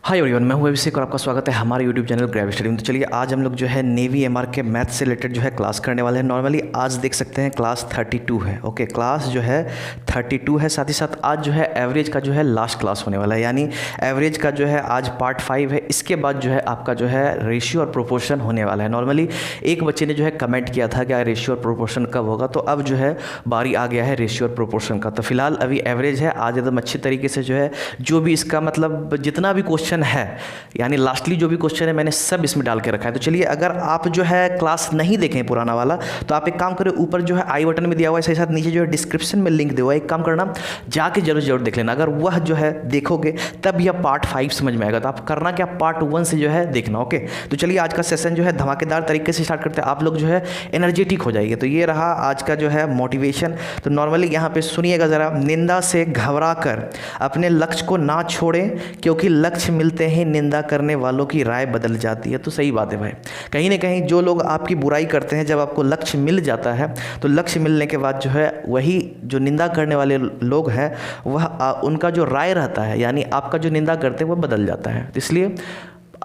Hi everyone, मैं हूं अभिषेक और आपका स्वागत है हमारे यूट्यूब चैनल ग्रेविटी स्टडी में। तो चलिए आज हम लोग जो है नेवी एमआर के मैथ से रिलेटेड जो है क्लास करने वाले हैं। नॉर्मली आज देख सकते हैं क्लास 32 है। ओके, क्लास जो है 32 है। साथ ही साथ आज जो है एवरेज का जो है लास्ट क्लास होने वाला है, यानी एवरेज का जो है आज पार्ट 5 है। इसके बाद जो है आपका जो है रेशियो और प्रोपोर्शन होने वाला है। नॉर्मली एक बच्चे ने जो है कमेंट किया था कि रेशियो और प्रोपोर्शन कब होगा, तो अब जो है बारी आ गया है रेशियो और प्रोपोर्शन का। तो फिलहाल अभी एवरेज है। आज एकदम अच्छी तरीके से जो है जो भी इसका मतलब जितना भी क्वेश्चन है, यानी लास्टली जो भी क्वेश्चन है मैंने सब इसमें डाल के रखा है। तो चलिए, अगर आप जो है क्लास नहीं देखें पुराना वाला, तो आप एक काम करें, ऊपर जो है आई बटन में दिया हुआ है, साथ साथ नीचे जो है डिस्क्रिप्शन में लिंक दिया हुआ है, एक काम करना जाके जरूर देख लेना। अगर वह जो है देखोगे तब यह पार्ट 5 समझ में आएगा। तो आप करना क्या, पार्ट 1 से जो है देखना। ओके, तो चलिए आज का सेशन जो है धमाकेदार तरीके से स्टार्ट करते हैं। आप लोग जो है एनर्जेटिक हो जाइए। तो ये रहा आज का जो है मोटिवेशन। तो नॉर्मली यहाँ पे सुनिएगा ज़रा। निंदा से घबरा कर अपने लक्ष्य को ना छोड़ें, क्योंकि लक्ष्य मिलते ही निंदा करने वालों की राय बदल जाती है। तो सही बात है भाई, कहीं ना कहीं जो लोग आपकी बुराई करते हैं, जब आपको लक्ष्य मिल जाता है तो लक्ष्य मिलने के बाद जो है वही जो निंदा करने वाले लोग हैं वह उनका जो राय रहता है, यानी आपका जो निंदा करते हैं वह बदल जाता है। तो इसलिए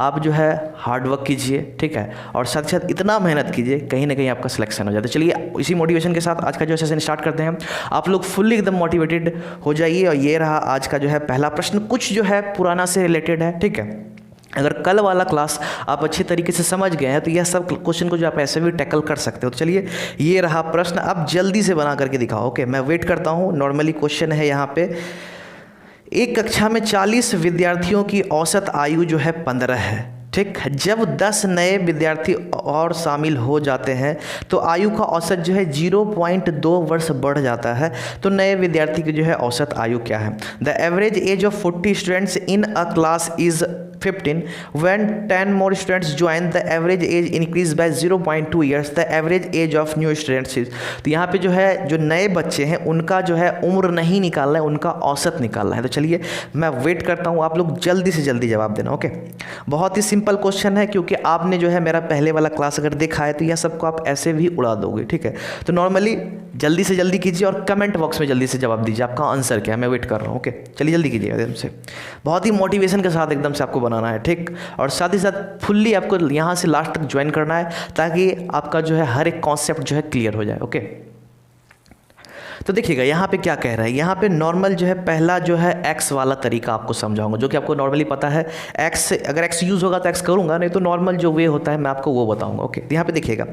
आप जो है हार्ड वर्क कीजिए, ठीक है, और साथ साथ इतना मेहनत कीजिए, कहीं ना कहीं आपका सिलेक्शन हो जाता है। चलिए इसी मोटिवेशन के साथ आज का जो सेशन स्टार्ट करते हैं। आप लोग फुल्ली एकदम मोटिवेटेड हो जाइए। और ये रहा आज का जो है पहला प्रश्न, कुछ जो है पुराना से रिलेटेड है, ठीक है। अगर कल वाला क्लास आप अच्छी तरीके से समझ गए हैं तो यह सब क्वेश्चन को जो आप ऐसे भी टैकल कर सकते हो। तो चलिए ये रहा प्रश्न, अब जल्दी से बना करके दिखाओ। ओके, मैं वेट करता हूँ। नॉर्मली क्वेश्चन है यहाँ पे, एक कक्षा में 40 विद्यार्थियों की औसत आयु जो है 15 है, ठीक। जब 10 नए विद्यार्थी और शामिल हो जाते हैं तो आयु का औसत जो है 0.2 वर्ष बढ़ जाता है। तो नए विद्यार्थी की जो है औसत आयु क्या है? The average age of 40 students in a class is 15. When 10 more students join, the average age increased by 0.2 years. The average age of new students is. तो यहाँ पे जो है जो नए बच्चे हैं उनका जो है उम्र नहीं निकालना है, उनका औसत निकालना है। तो चलिए मैं वेट करता हूँ, आप लोग जल्दी से जल्दी जवाब देना। ओके, बहुत ही सिंपल क्वेश्चन है, क्योंकि आपने जो है मेरा पहले वाला क्लास अगर देखा है तो यह सबको आप ऐसे भी उड़ा दोगे, ठीक है। तो नॉर्मली जल्दी से जल्दी कीजिए और कमेंट बॉक्स में जल्दी से जवाब दीजिए आपका आंसर क्या है। मैं वेट कर रहा हूँ। ओके, चलिए जल्दी कीजिएगा एकदम से, बहुत ही मोटिवेशन के साथ एकदम से आपको बनाना है, ठीक। और साथ ही साथ फुल्ली आपको यहाँ से लास्ट तक ज्वाइन करना है, ताकि आपका जो है हर एक कॉन्सेप्ट जो है क्लियर हो जाए। ओके, तो देखिएगा यहाँ पे क्या कह रहा है। यहाँ पे नॉर्मल जो है पहला जो है एक्स वाला तरीका आपको समझाऊंगा, जो कि आपको नॉर्मली पता है। एक्स, अगर एक्स यूज़ होगा तो एक्स करूँगा, नहीं तो नॉर्मल जो वे होता है मैं आपको वो बताऊँगा। ओके, तो यहाँ पे देखिएगा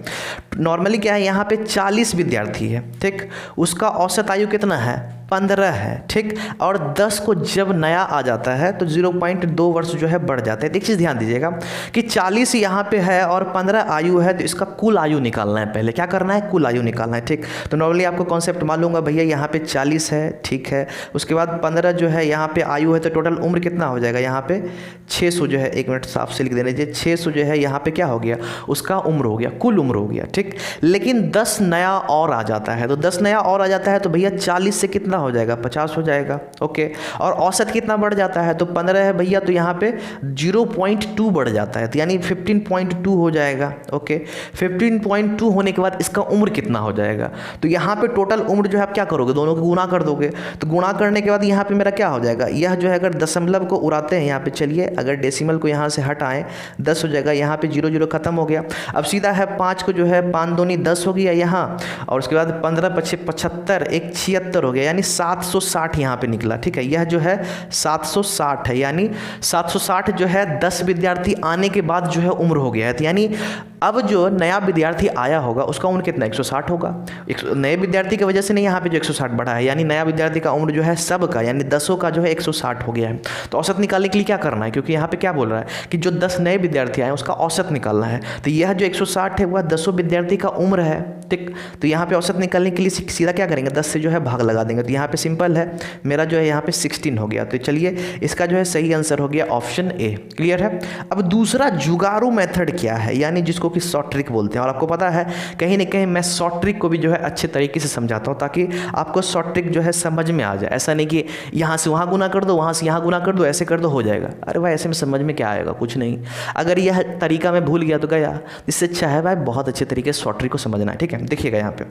नॉर्मली क्या है, यहाँ पे 40 विद्यार्थी है, ठीक। उसका औसत आयु कितना है? 15 है, ठीक। और 10 को जब नया आ जाता है तो 0.2 वर्ष जो है बढ़ जाता है। एक चीज़ ध्यान दीजिएगा कि 40 यहाँ पे है और 15 आयु है, तो इसका कुल आयु निकालना है। पहले क्या करना है? कुल आयु निकालना है, ठीक। तो नॉर्मली आपको कॉन्सेप्ट मालूम होगा भैया, यहाँ पे 40 है, ठीक है। उसके बाद 15 जो है यहाँ पे आयु है, तो टोटल उम्र कितना हो जाएगा? यहाँ पे 600 जो है, एक मिनट साफ से लिख देना चाहिए, 600 जो है यहाँ पे क्या हो गया? उसका उम्र हो गया, कुल उम्र हो गया, ठीक। लेकिन 10 नया और आ जाता है, तो 10 नया और आ जाता है तो भैया 40 से कितना हो जाएगा? 50 हो जाएगा। ओके, और औसत कितना बढ़ जाता है? तो 15 है भैया, तो यहाँ पे 0.2 बढ़ जाता है, तो यानी 15.2 हो जाएगा। ओके, 15.2 होने के बाद इसका उम्र कितना हो जाएगा? तो यहाँ पे टोटल उम्र जो है आप क्या करोगे? दोनों को गुना कर दोगे। तो गुना करने के बाद यहाँ पे मेरा क्या हो जाएगा? यह जो है अगर दशमलव को उड़ाते हैं यहाँ पे, चलिए अगर डेसिमल को यहाँ से हटाएं 10 हो जाएगा। यहाँ पे 0 0 खत्म हो गया। अब सीधा है 5 को जो है 5 दूनी 10 हो गया यहाँ, और उसके बाद 15 5 75, एक 76 हो गया, यानी 760 यहाँ पे निकला, ठीक है। यह जो है 760 है, यानी 760 जो है 10 विद्यार्थी आने के बाद जो है उम्र हो गया है। तो यानी अब जो नया विद्यार्थी आया होगा उसका उम्र कितना? 160 होगा। नए विद्यार्थी की वजह से नहीं यहाँ पे जो 160 बढ़ा है, यानी नया विद्यार्थी का उम्र जो है सबका, यानी 10 का जो है 160 हो गया है। तो औसत निकालने के लिए क्या करना है? क्योंकि यहाँ पे क्या बोल रहा है कि जो 10 नए विद्यार्थी आए उसका औसत निकालना है। तो यह जो 160 है वह 10 विद्यार्थी का उम्र है, ठीक। तो यहाँ पे औसत निकालने के लिए सीधा क्या करेंगे? 10 से जो है भाग लगा देंगे। तो यहाँ पे सिंपल है, मेरा जो है यहाँ पे 16 हो गया। तो चलिए इसका जो है सही आंसर हो गया ऑप्शन ए। क्लियर है? अब दूसरा जुगाड़ू मेथड क्या है, यानी जिसको कि शॉर्ट ट्रिक बोलते हैं। और आपको पता है कहीं ना कहीं मैं शॉर्ट ट्रिक को भी जो है अच्छे तरीके से समझाता हूँ, ताकि आपको शॉर्ट ट्रिक जो है समझ में आ जाए। ऐसा नहीं कि यहाँ से वहाँ गुना कर दो, वहाँ से यहाँ गुना कर दो, ऐसे कर दो हो जाएगा। अरे भाई ऐसे में समझ में क्या आएगा? कुछ नहीं। अगर यह तरीका मैं भूल गया तो गया। इससे अच्छा है भाई बहुत अच्छे तरीके से शॉर्ट ट्रिक को समझना है, ठीक है। देखिएगा यहाँ पे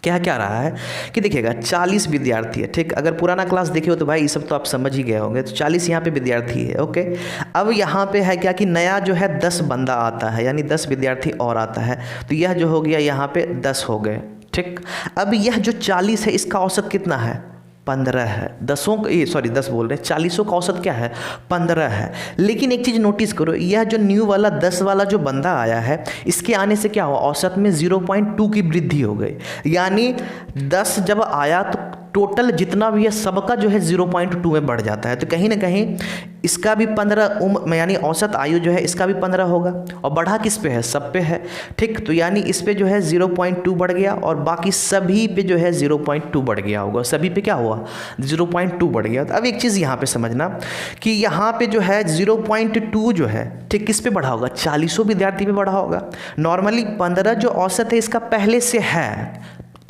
क्या क्या रहा है कि देखिएगा 40 विद्यार्थी है, ठीक। अगर पुराना क्लास देखे हो तो भाई ये सब तो आप समझ ही गए होंगे। तो 40 यहाँ पे विद्यार्थी है, ओके। अब यहाँ पे है क्या कि नया जो है 10 बंदा आता है, यानी 10 विद्यार्थी और आता है, तो यह जो हो गया यहाँ पे 10 हो गए, ठीक। अब यह जो 40 है इसका औसत कितना है? 15 है। 10 बोल रहे हैं, 40 का औसत क्या है? 15 है। लेकिन एक चीज़ नोटिस करो, यह जो न्यू वाला 10 वाला जो बंदा आया है, इसके आने से क्या हुआ? औसत में 0.2 की वृद्धि हो गई। यानी 10 जब आया तो टोटल जितना भी है सबका जो है 0.2 में बढ़ जाता है। तो कहीं ना कहीं इसका भी 15 उम्र यानी औसत आयु जो है इसका भी 15 होगा, और बढ़ा किस पे है? सब पे है, ठीक। तो यानी इस पे जो है 0.2 बढ़ गया और बाकी सभी पे जो है 0.2 बढ़ गया होगा। सभी पे क्या हुआ? 0.2 बढ़ गया। तो अब एक चीज़ यहाँ पे समझना कि यहाँ पे जो है 0.2 जो है, ठीक, किस पे बढ़ा होगा? 40 विद्यार्थी पे बढ़ा होगा। नॉर्मली 15 जो औसत है इसका पहले से है,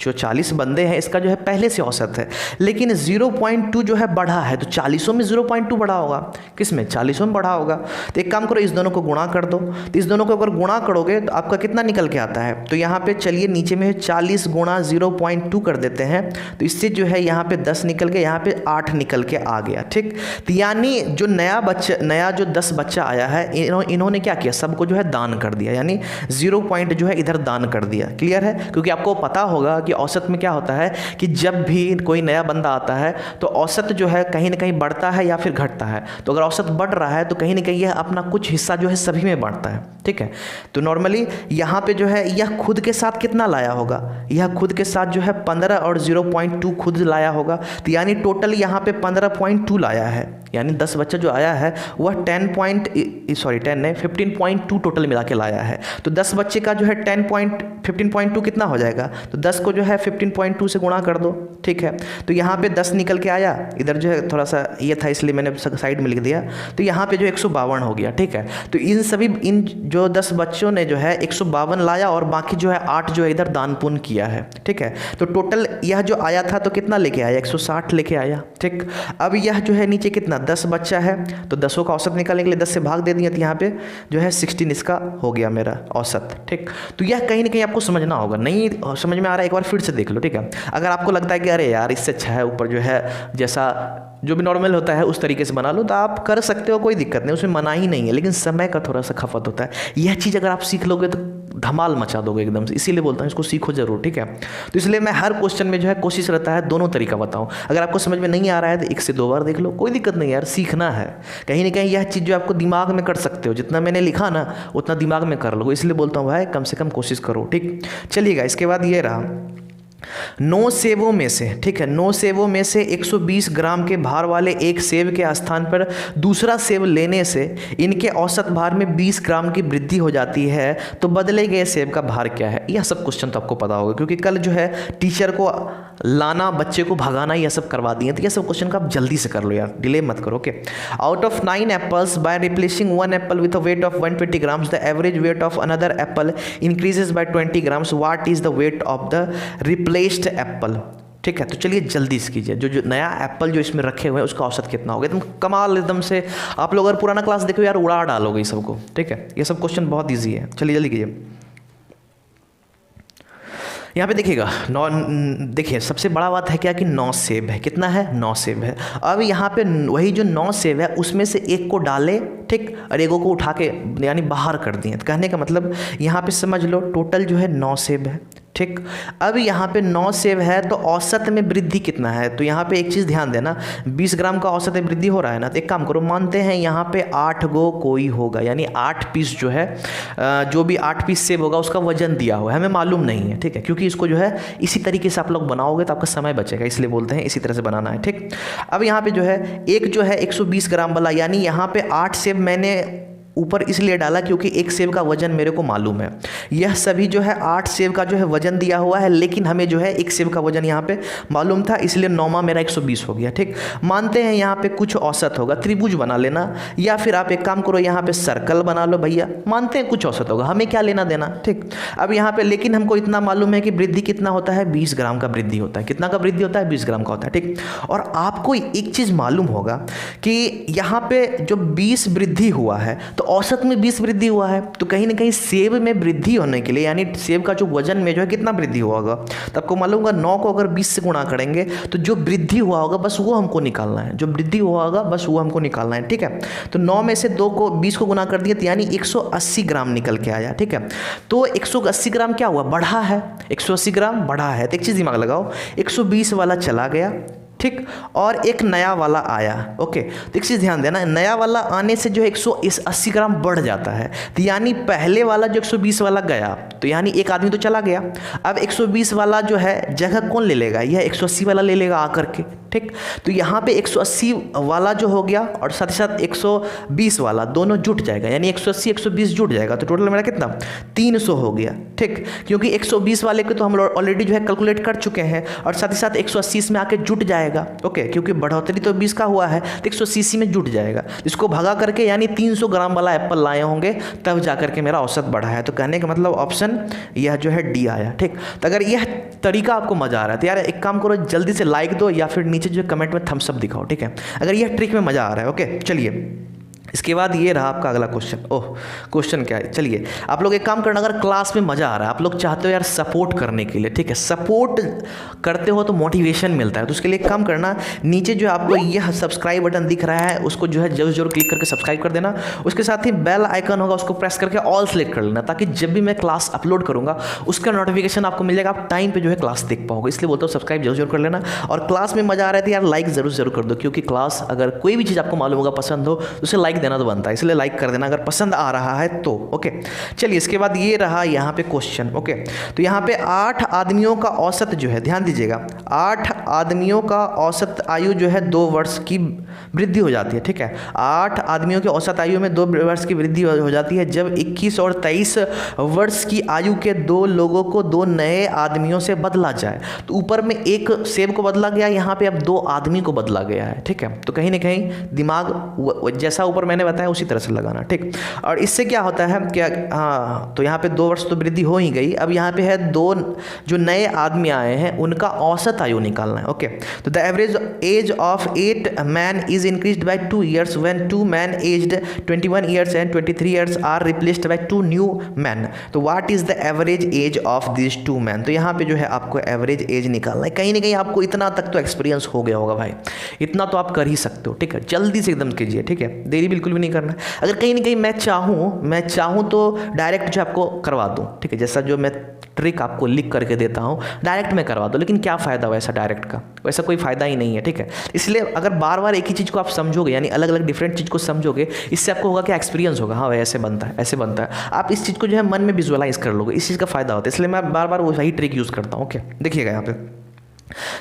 जो 40 बंदे हैं इसका जो है पहले से औसत है, लेकिन 0.2 जो है बढ़ा है, तो 40 में 0.2 बढ़ा होगा। किस में? 40 में बढ़ा होगा। तो एक काम करो, इस दोनों को गुणा कर दो। तो इस दोनों को अगर गुणा करोगे तो आपका कितना निकल के आता है? तो यहाँ पे चलिए नीचे में 40 गुणा 0.2 कर देते हैं, तो इससे जो है यहाँ पे 10 निकल के, यहाँ पे 8 निकल के आ गया, ठीक। तो यानी जो नया जो 10 बच्चा आया है, इन्होंने क्या किया? सबको जो है दान कर दिया, यानी 0 पॉइंट जो है इधर दान कर दिया। क्लियर है? क्योंकि आपको पता होगा कि औसत में क्या होता है कि जब भी कोई नया बंदा आता है तो औसत जो है कहीं ना कहीं बढ़ता है या फिर घटता है। तो अगर औसत बढ़ रहा है तो कहीं ना कहीं यह अपना कुछ हिस्सा जो है सभी में बांटता है, ठीक है। तो नॉर्मली यहाँ पे जो है यह खुद के साथ कितना लाया होगा? यह खुद के साथ जो है 15 और 0.2 खुद लाया होगा। तो यानी टोटल यहाँ पे 15.2 लाया है, यानी 10 बच्चा जो आया है वह 15.2 टोटल मिला के लाया है। तो 10 बच्चे का जो है 15.2 कितना हो जाएगा? तो 10 को जो है 15.2 से गुणा कर दो, ठीक है। तो यहाँ पे 10 निकल के आया, इधर जो है थोड़ा सा ये था इसलिए मैंने साइड में लिख दिया। तो यहाँ पे जो 152 हो गया, ठीक है। तो इन जो 10 बच्चों ने जो है 152 लाया और बाकी जो है 8 जो है इधर दान पुण्य किया है, ठीक है। तो टोटल यह जो आया था तो कितना लेके आया? 160 लेके आया, ठीक। अब यह जो है नीचे कितना 10 बच्चा है, तो 10 का औसत निकालने के लिए 10 से भाग दे दिया, तो यहाँ पे जो है 16 इसका हो गया मेरा औसत, ठीक। तो यह कहीं ना कहीं आपको समझना होगा। नहीं समझ में आ रहा है एक बार फिर से देख लो, ठीक है। अगर आपको लगता है कि अरे यार इससे अच्छा है ऊपर जो है जैसा जो भी नॉर्मल होता है उस तरीके से बना लो, तो आप कर सकते हो, कोई दिक्कत नहीं, उसमें मना ही नहीं है। लेकिन समय का थोड़ा सा खपत होता है। यह चीज़ अगर आप सीख लोगे तो धमाल मचा दोगे एकदम से। इसीलिए बोलता हूँ इसको सीखो जरूर, ठीक है। तो इसलिए मैं हर क्वेश्चन में जो है कोशिश रहता है दोनों तरीका बताऊँ। अगर आपको समझ में नहीं आ रहा है तो 1 से 2 बार देख लो, कोई दिक्कत नहीं यार, सीखना है। कहीं ना कहीं यह चीज़ जो आपको दिमाग में कर सकते हो, जितना मैंने लिखा ना उतना दिमाग में कर लो। इसलिए बोलता हूँ भाई कम से कम कोशिश करो, ठीक। चलिएगा, इसके बाद ये रहा 9 सेबों में से, ठीक है, 9 सेबों में से 120 ग्राम के भार वाले एक सेब के स्थान पर दूसरा सेब लेने से इनके औसत भार में 20 ग्राम की वृद्धि हो जाती है, तो बदले गए सेब का भार क्या है? यह सब क्वेश्चन तो आपको पता होगा, क्योंकि कल जो है टीचर को लाना, बच्चे को भगाना, यह सब करवा दिए। तो यह सब क्वेश्चन का आप जल्दी से कर लो यार, डिले मत करो, okay. Out of 9 apples, by replacing 1 Apple with a weight of 120 grams, the average weight of another Apple increases by 20 grams. What is the weight of the replaced Apple? ठीक है, तो चलिए जल्दी से कीजिए। जो नया एप्पल जो इसमें रखे हुए हैं उसका औसत कितना होगा? एकदम कमाल, एकदम से आप लोग अगर पुराना क्लास देखो यार उड़ा डालोगे इस सबको, ठीक है। ये सब क्वेश्चन बहुत ईजी है। चलिए जल्दी कीजिए। यहाँ पे देखिएगा, देखिए सबसे बड़ा बात है क्या कि 9 सेब है। कितना है? 9 सेब है। अब यहाँ पे वही जो 9 सेब है उसमें से एक को डाले, ठीक, और एगो को उठा के यानी बाहर कर दिए। तो कहने का मतलब यहाँ पे समझ लो टोटल जो है 9 सेब है, ठीक। अब यहाँ पे 9 सेब है तो औसत में वृद्धि कितना है? तो यहाँ पे एक चीज़ ध्यान देना, 20 ग्राम का औसत में वृद्धि हो रहा है ना, तो एक काम करो, मानते हैं यहाँ पे 8 गो कोई होगा, यानी 8 पीस जो है जो भी 8 पीस सेब होगा उसका वजन दिया हुआ है, हमें मालूम नहीं है, ठीक है। क्योंकि इसको जो है इसी तरीके से आप लोग बनाओगे तो आपका समय बचेगा, इसलिए बोलते हैं इसी तरह से बनाना है, ठीक। अब यहाँ पे जो है एक जो है 120 ग्राम वाला, यानी यहाँ पे 8 सेब मैंने ऊपर इसलिए डाला क्योंकि एक सेब का वजन मेरे को मालूम है। यह सभी जो है 8 सेब का जो है वजन दिया हुआ है, लेकिन हमें जो है एक सेब का वजन यहाँ पे मालूम था, इसलिए 9 मेरा 120 हो गया, ठीक। मानते हैं यहाँ पे कुछ औसत होगा, त्रिभुज बना लेना, या फिर आप एक काम करो यहाँ पे सर्कल बना लो भैया। मानते हैं कुछ औसत होगा, हमें क्या लेना देना, ठीक। अब यहाँ पे लेकिन हमको इतना मालूम है कि वृद्धि कितना होता है? 20 ग्राम का वृद्धि होता है। कितना का वृद्धि होता है? 20 ग्राम का होता है, ठीक। और आपको एक चीज़ मालूम होगा कि यहाँ पे जो 20 वृद्धि हुआ है तो तो औसत में 20 वृद्धि हुआ है, तो कहीं ना कहीं सेब में वृद्धि होने के लिए यानी सेब का जो वजन में जो है कितना वृद्धि हुआ होगा, तो आपको मालूम होगा 9 को अगर 20 से गुणा करेंगे तो जो वृद्धि हुआ होगा बस वो हमको निकालना है, जो वृद्धि हुआ होगा बस वो हमको निकालना है। ठीक है, तो 9 में से 20 को गुना कर दिया तो यानी 180 ग्राम निकल के आया। ठीक है, तो 180 ग्राम क्या हुआ, बढ़ा है, 180 ग्राम बढ़ा है। तो एक चीज़ दिमाग लगाओ, 120 वाला चला गया, ठीक, और एक नया वाला आया। ओके, तो एक चीज़ ध्यान देना, नया वाला आने से जो 180 ग्राम बढ़ जाता है, तो यानी पहले वाला जो 120 वाला गया तो यानी एक आदमी तो चला गया। अब 120 वाला जो है जगह कौन ले लेगा, यह 180 वाला ले लेगा आकर के। ठीक, तो यहाँ पे 180 वाला जो हो गया और साथ ही साथ 120 वाला दोनों जुट जाएगा, यानी 180 120 जुट जाएगा, तो टोटल मेरा कितना 300 हो गया। ठीक, क्योंकि 120 वाले को तो हम ऑलरेडी जो है कैलकुलेट कर चुके हैं और साथ ही साथ 180 इसमें आके जुट जाएगा। ओके, क्योंकि बढ़ोतरी तो 20 का हुआ है तो 180 में जुट जाएगा, इसको भगा करके यानी 300 ग्राम वाला एप्पल लाए होंगे तब जा करके मेरा औसत बढ़ा है। तो कहने का मतलब ऑप्शन यह जो है डी आया। ठीक, तो अगर यह तरीका आपको मजा आ रहा है तो यार एक काम करो, जल्दी से लाइक दो या फिर नीचे जो कमेंट में थम्स अप दिखाओ। ठीक है, अगर यह ट्रिक में मजा आ रहा है। ओके, चलिए इसके बाद ये रहा आपका अगला क्वेश्चन। ओह, क्वेश्चन क्या है, चलिए आप लोग एक काम करना, अगर क्लास में मज़ा आ रहा है, आप लोग चाहते हो यार सपोर्ट करने के लिए, ठीक है, सपोर्ट करते हो तो मोटिवेशन मिलता है, तो उसके लिए एक काम करना, नीचे जो आपको यह सब्सक्राइब बटन दिख रहा है उसको जो है जरूर जरूर क्लिक करके सब्सक्राइब कर देना। उसके साथ ही बेल आइकन होगा उसको प्रेस करके ऑल सेलेक्ट कर लेना, ताकि जब भी मैं क्लास अपलोड करूँगा उसका नोटिफिकेशन आपको मिल जाएगा, आप टाइम पर जो है क्लास देख पाओगे। इसलिए बोलता हूँ सब्सक्राइब जरूर जरूर कर लेना, और क्लास में मज़ा आ रहा है तो यार लाइक जरूर जरूर कर दो, क्योंकि क्लास अगर कोई भी चीज़ आपको मालूम होगा पसंद हो तो उसे लाइक देना तो बनता है, इसलिए लाइक कर देना अगर पसंद आ रहा है तो। ओके, चलिए इसके बाद ये रहा यहाँ पे क्वेश्चन। ओके, तो यहाँ पे 8 आदमियों का औसत जो है, ध्यान दीजिएगा, 8 आदमियों का औसत आयु जो है 2 वर्ष की वृद्धि हो जाती है। ठीक है, 8 आदमियों की औसत आयु में 2 वर्ष की वृद्धि हो जाती है जब 21 और 23 वर्ष की आयु के 2 लोगों को 2 नए आदमियों से बदला जाए। तो ऊपर में एक सेब को बदला गया, यहाँ पे अब 2 आदमी को बदला गया है। ठीक है, तो कहीं ना कहीं दिमाग जैसा ऊपर मैंने बताया उसी तरह से लगाना। ठीक, और इससे क्या होता है क्या, हाँ, तो यहाँ पे 2 वर्ष तो वृद्धि हो ही गई, अब यहाँ पे है 2 जो नए आदमी आए हैं उनका औसत आयु निकालना है। ओके, तो the average age of 8 man is increased by 2 years when 2 man aged 21 years and 23 years are replaced by 2 new man. तो what is the average age of this 2 man, तो यहाँ पे जो है आपको एवरेज एज निकालना है। कहीं ना कहीं आपको इतना तक तो एक्सपीरियंस हो गया होगा भाई, इतना तो आप कर ही सकते हो। ठीक है, जल्दी से एकदम कीजिए, ठीक है, देरी बिल्कुल भी नहीं करना। अगर कहीं ना कहीं मैं चाहूँ तो डायरेक्ट जो आपको करवा दूँ, ठीक है, जैसा जो मैं ट्रिक आपको लिख करके देता हूँ डायरेक्ट में करवा दो, लेकिन क्या फ़ायदा वैसा डायरेक्ट का, वैसा कोई फ़ायदा ही नहीं है। ठीक है, इसलिए अगर बार बार एक ही चीज़ को आप समझोगे, यानी अलग अलग डिफरेंट चीज़ को समझोगे, इससे आपको होगा कि एक्सपीरियंस होगा, हाँ भाई ऐसे बनता है, ऐसे बनता है, आप इस चीज़ को जो है मन में विजुअलाइज कर लोगे, इस चीज़ का फ़ायदा होता है। इसलिए मैं बार बार वही ट्रिक यूज़ करता हूँ। ओके, देखिएगा यहाँ पे,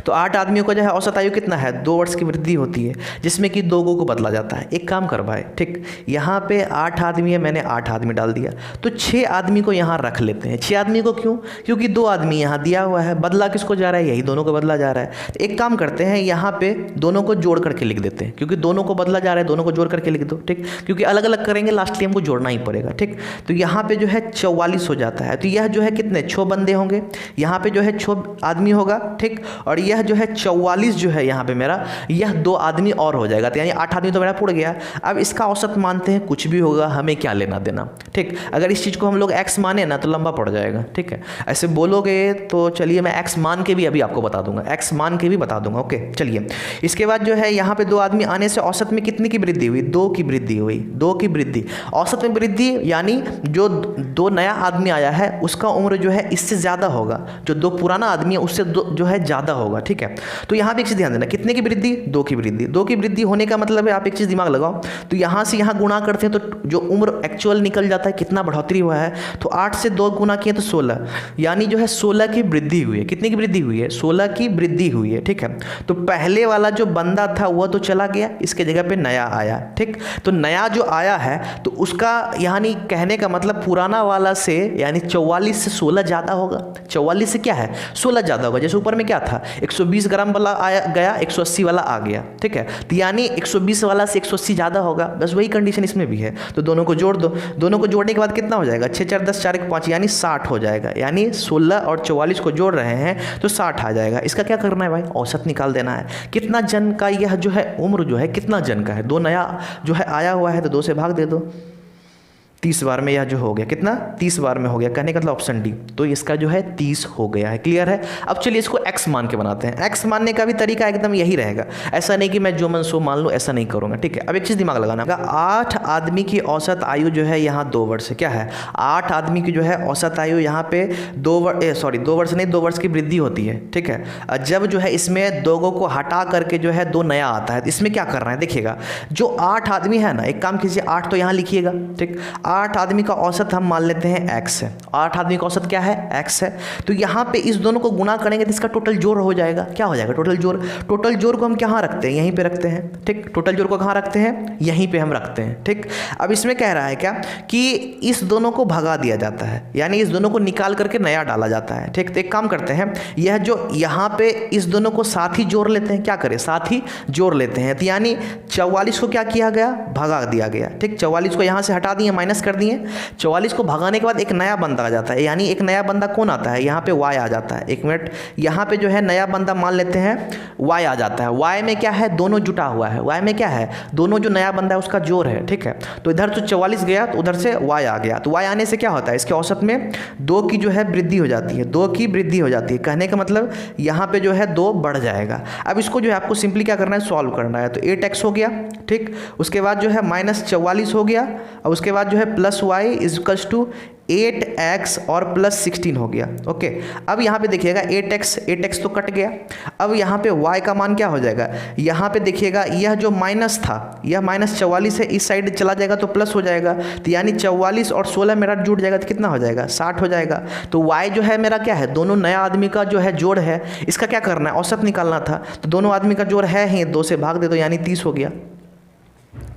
तो 8 आदमियों का जो है औसत आयु कितना है, 2 वर्ष की वृद्धि होती है, जिसमें कि 2 को बदला जाता है। एक काम कर भाई, ठीक, यहाँ पे 8 आदमी है, मैंने 8 आदमी डाल दिया, तो 6 आदमी को यहाँ रख लेते हैं। 6 आदमी को क्यों, क्योंकि 2 आदमी यहाँ दिया हुआ है, बदला किसको जा रहा है, यही दोनों को बदला जा रहा है। तो एक काम करते हैं, यहाँ पे दोनों को जोड़ करके लिख देते हैं, क्योंकि दोनों को बदला जा रहा है, दोनों को जोड़ करके लिख दो। ठीक, क्योंकि अलग अलग करेंगे लास्टली हमको जोड़ना ही पड़ेगा। ठीक, तो यहाँ पे जो है 44 हो जाता है, तो यह जो है कितने 6 बंदे होंगे, यहाँ पे जो है 6 आदमी होगा। ठीक, और यह जो है 44 जो है यहाँ पे मेरा, यह 2 आदमी और हो जाएगा, तो यानी 8 आदमी तो मेरा पुड़ गया। अब इसका औसत मानते हैं, कुछ भी होगा हमें क्या लेना देना। ठीक, अगर इस चीज़ को हम लोग x माने ना तो लंबा पड़ जाएगा। ठीक है, ऐसे बोलोगे तो चलिए मैं x मान के भी अभी आपको बता दूंगा, x मान के भी बता दूंगा। ओके, चलिए इसके बाद जो है यहाँ पे 2 आदमी आने से औसत में कितने की वृद्धि हुई, 2 की वृद्धि हुई, 2 की वृद्धि, औसत में वृद्धि, यानी जो 2 नया आदमी आया है उसका उम्र जो है इससे ज़्यादा होगा, जो 2 पुराना आदमी है उससे जो है ज़्यादा होगा। ठीक है, तो यहाँ पे एक चीज़ ध्यान देना, कितने की वृद्धि, 2 की वृद्धि। 2 की वृद्धि होने का मतलब है, आप एक चीज़ दिमाग लगाओ, तो यहाँ से यहाँ गुणा करते हैं तो जो उम्र एक्चुअल निकल जाता है, कितना बढ़ोतरी हुआ है, तो 8 से 2 गुना किए तो 16, यानी जो है 16 की वृद्धि हुई है। कितने की वृद्धि हुई है, 16 की वृद्धि हुई है। ठीक है, तो पहले वाला जो बंदा था वह तो चला गया, इसके जगह पे नया आया। ठीक, तो नया जो आया है तो उसका यानी कहने का मतलब पुराना वाला से यानी 44 से 16 ज़्यादा होगा, 44 से क्या है 16 ज़्यादा होगा। जैसे ऊपर में क्या था 120 ग्राम वाला आया गया, 180 वाला आ गया। ठीक है, तो यानी 120 वाला से 180 ज़्यादा होगा, बस वही कंडीशन इसमें भी है। तो दोनों को जोड़ दो, दोनों को जोड़ने के बाद कितना हो जाएगा, 6 4 10 4 1 5 यानी 60 हो जाएगा, यानी 16 और 44 को जोड़ रहे हैं तो 60 आ जाएगा। इसका क्या करना है भाई, औसत निकाल देना है, कितना जन का यह जो है उम्र जो है कितना जन का है, 2 नया जो है आया हुआ है तो 2 से भाग दे दो, 30 बार में यह जो हो गया कितना, 30 बार में हो गया, कहने का मतलब ऑप्शन डी। तो इसका जो है 30 हो गया है। क्लियर है। अब चलिए इसको x मान के बनाते हैं। x मानने का भी तरीका एकदम यही रहेगा, ऐसा नहीं कि मैं जो मन सो मान लूँ, ऐसा नहीं करूँगा। ठीक है। अब एक चीज़ दिमाग लगाना, 8 आदमी की औसत आयु जो है यहाँ 2 वर्ष है। क्या है, 8 आदमी की जो है औसत आयु यहाँ पे 2 वर्ष की वृद्धि होती है। ठीक है। जब जो है इसमें 2 को हटा करके जो है 2 नया आता है, इसमें क्या कर रहे हैं देखिएगा, जो 8 आदमी है ना, एक काम कीजिए 8 तो यहाँ लिखिएगा। ठीक, 8 आदमी का औसत हम मान लेते हैं x है। 8 आदमी का औसत क्या है, x है। तो यहाँ पे इस दोनों को गुणा करेंगे तो इसका टोटल जोड़ हो जाएगा। क्या हो जाएगा, टोटल जोड़। टोटल जोड़ को हम कहाँ रखते हैं, यहीं पे रखते हैं। ठीक, टोटल जोड़ को कहाँ रखते हैं, यहीं पे हम रखते हैं। ठीक, अब इसमें कह रहा है क्या कि इस दोनों को भगा दिया जाता है, यानी इस दोनों को निकाल करके नया डाला जाता है। ठीक, तो एक काम करते हैं, यह जो यहाँ पे इस दोनों को साथ ही जोड़ लेते हैं। क्या करें, साथ ही जोड़ लेते हैं। तो यानी 44 को क्या किया गया, भगा दिया गया। ठीक, 44 को यहाँ से हटा दिए, माइनस कर दिए। 44 को भगाने के बाद एक नया बंदा आ जाता है, यानी एक नया बंदा कौन आता है, यहाँ पे y आ जाता है। एक मिनट, यहाँ पे जो है नया बंदा मान लेते हैं y आ जाता है। y में क्या है, दोनों जुटा हुआ है। y में क्या है, दोनों जो नया बंदा है उसका जोड़ है। ठीक है। तो इधर तो 44 गया तो उधर से y आ गया। तो y आने से क्या होता है, इसके औसत में 2 की जो है वृद्धि हो जाती है। 2 की वृद्धि हो जाती है, कहने का मतलब यहाँ पे जो है 2 बढ़ जाएगा। अब इसको जो है आपको सिंपली क्या करना है, सॉल्व करना है। तो 8x हो गया। ठीक, उसके बाद जो है -44 हो गया, और उसके बाद जो है +y इक्वल्स टू 8x और +16 हो गया। ओके, अब यहाँ पे देखिएगा 8x तो कट गया। अब यहाँ पे y का मान क्या हो जाएगा, यहाँ पे देखिएगा यह जो माइनस था, यह -44 है, इस साइड चला जाएगा तो प्लस हो जाएगा। तो यानी 44 और 16 मेरा जुड़ जाएगा तो कितना हो जाएगा, 60 हो जाएगा। तो y जो है मेरा क्या है, दोनों नया आदमी का जो है जोड़ है, इसका क्या करना है, औसत निकालना था। तो दोनों आदमी का जोड़ है ही, 2 से भाग दे दो, यानी 30 हो गया।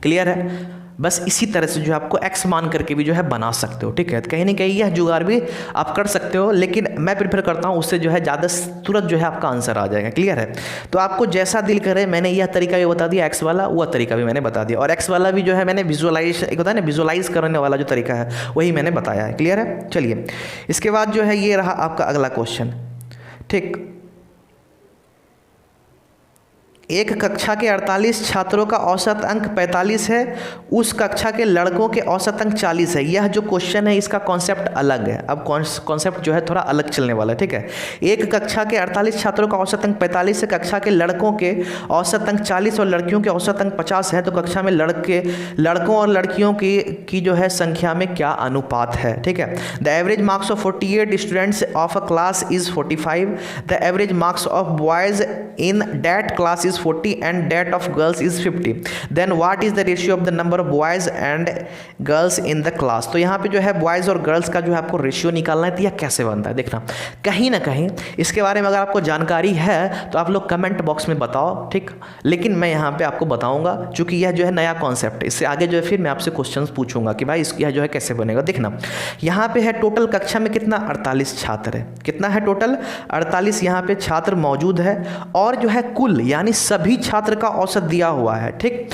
क्लियर है। बस इसी तरह से जो है आपको x मान करके भी जो है बना सकते हो। ठीक है। तो कहीं ना कहीं यह जुगाड़ भी आप कर सकते हो, लेकिन मैं प्रेफर करता हूँ उससे जो है ज़्यादा तुरंत जो है आपका आंसर आ जाएगा। क्लियर है। तो आपको जैसा दिल करे, मैंने यह तरीका भी बता दिया, x वाला वह तरीका भी मैंने बता दिया, और x वाला भी जो है मैंने विजुअलाइज, एक होता है ना विजुअलाइज करने वाला जो तरीका है, वही मैंने बताया है। क्लियर है। चलिए, इसके बाद जो है ये रहा आपका अगला क्वेश्चन। ठीक, एक कक्षा के 48 छात्रों का औसत अंक 45 है, उस कक्षा के लड़कों के औसत अंक 40 है। यह जो क्वेश्चन है इसका कॉन्सेप्ट अलग है। अब कॉन्सेप्ट जो है थोड़ा अलग चलने वाला है। ठीक है। एक कक्षा के 48 छात्रों का औसत अंक 45 है, कक्षा के लड़कों के औसत अंक 40 और लड़कियों के औसत अंक 50 है, तो कक्षा में लड़कों और लड़कियों की जो है संख्या में क्या अनुपात है। ठीक है। The average marks of 48 students of a class is 45। The average marks of boys in that class 40 and that of girls is 50. Then what is the ratio of the number of boys and girls in the class? तो यहाँ पे जो है boys और girls का जो है आपको रेशियो निकालना है। तो यह कैसे बनता है देखना, कहीं ना कहीं इसके बारे में अगर आपको जानकारी है तो आप लोग कमेंट बॉक्स में बताओ। ठीक, लेकिन मैं यहाँ पे आपको बताऊँगा, चूँकि यह जो है नया कॉन्सेप्ट है, इससे आगे जो है फिर मैं आपसे क्वेश्चन पूछूंगा कि भाई यह जो है कैसे बनेगा। देखना, यहाँ पे है टोटल कक्षा में कितना, 48 छात्र है। कितना है टोटल, 48 यहाँ पे छात्र मौजूद है, और जो है कुल यानी सभी छात्र का औसत दिया हुआ है। ठीक,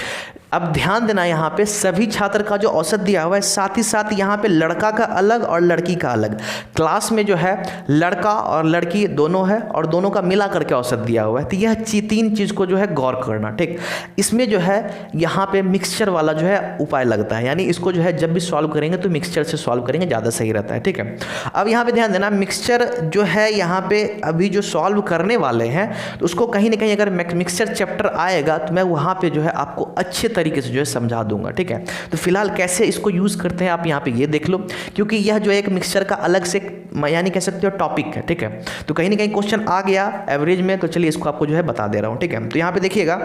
अब ध्यान देना, यहाँ पे सभी छात्र का जो औसत दिया हुआ है, साथ ही साथ यहाँ पे लड़का का अलग और लड़की का अलग। क्लास में जो है लड़का और लड़की दोनों है, और दोनों का मिला करके औसत दिया हुआ है। तो यह 3 चीज़ को जो है गौर करना। ठीक, इसमें जो है यहाँ पे मिक्सचर वाला जो है उपाय लगता है, यानी इसको जो है जब भी सॉल्व करेंगे तो मिक्सचर से सॉल्व करेंगे, ज़्यादा सही रहता है। ठीक है। अब यहाँ पर ध्यान देना, मिक्सचर जो है यहाँ पे अभी जो सॉल्व करने वाले हैं, तो उसको कहीं ना कहीं अगर मिक्सचर चैप्टर आएगा तो मैं वहाँ पर जो है आपको अच्छे तरीके से जो है समझा दूंगा। ठीक है। तो फिलहाल कैसे इसको यूज़ करते हैं आप यहाँ पे ये देख लो, क्योंकि यह जो एक मिक्सचर का अलग से यानी कह सकते हो टॉपिक है। ठीक है। तो कहीं ना कहीं क्वेश्चन आ गया एवरेज में, तो चलिए इसको आपको जो है बता दे रहा हूँ। ठीक है। तो यहाँ पे देखिएगा,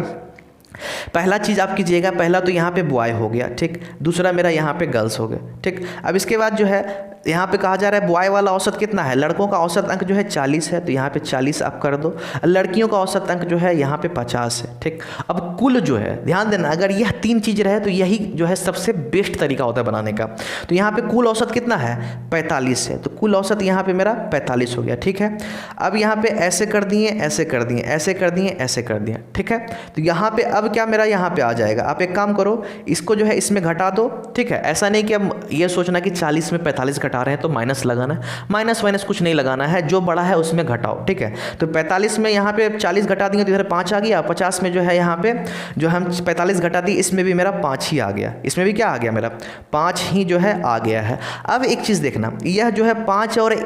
पहला चीज़ आप कीजिएगा, पहला तो यहाँ पे बॉय हो गया। ठीक, दूसरा मेरा यहाँ पे गर्ल्स हो गए। ठीक, अब इसके बाद जो है यहाँ पे कहा जा रहा है बॉय वाला औसत कितना है, लड़कों का औसत अंक जो है 40 है, तो यहाँ पे 40 आप कर दो। लड़कियों का औसत अंक जो है यहाँ पे 50 है। ठीक, अब कुल जो है ध्यान देना, अगर यह 3 चीज़ रहे तो यही जो है सबसे बेस्ट तरीका होता है बनाने का। तो यहाँ पे कुल औसत कितना है, 45 है, तो कुल औसत यहाँ पे मेरा 45 हो गया। ठीक है। अब यहाँ पे ऐसे कर दिए, ऐसे कर दिए, ऐसे कर दिए, ऐसे कर दिए। ठीक है। तो यहाँ पे अब अब क्या मेरा यहाँ पे आ जाएगा, आप एक काम करो, इसको जो है इसमें घटा दो, ठीक है। ऐसा नहीं कि अब ये सोचना कि 40 में 45 घटा रहे हैं तो माइनस लगाना है, माइनस वाइनस कुछ नहीं लगाना है, जो बड़ा है उसमें घटाओ, ठीक है। तो 45 में यहाँ पे 40 घटा देंगे तो इधर 5 आ गया, 50 में जो है यहाँ पे जो हम 45 घटा दी, इसमें भी मेरा 5 ही आ गया, इसमें भी क्या आ गया मेरा 5 ही जो है आ गया है। अब एक चीज़ देखना, यह जो है 5 और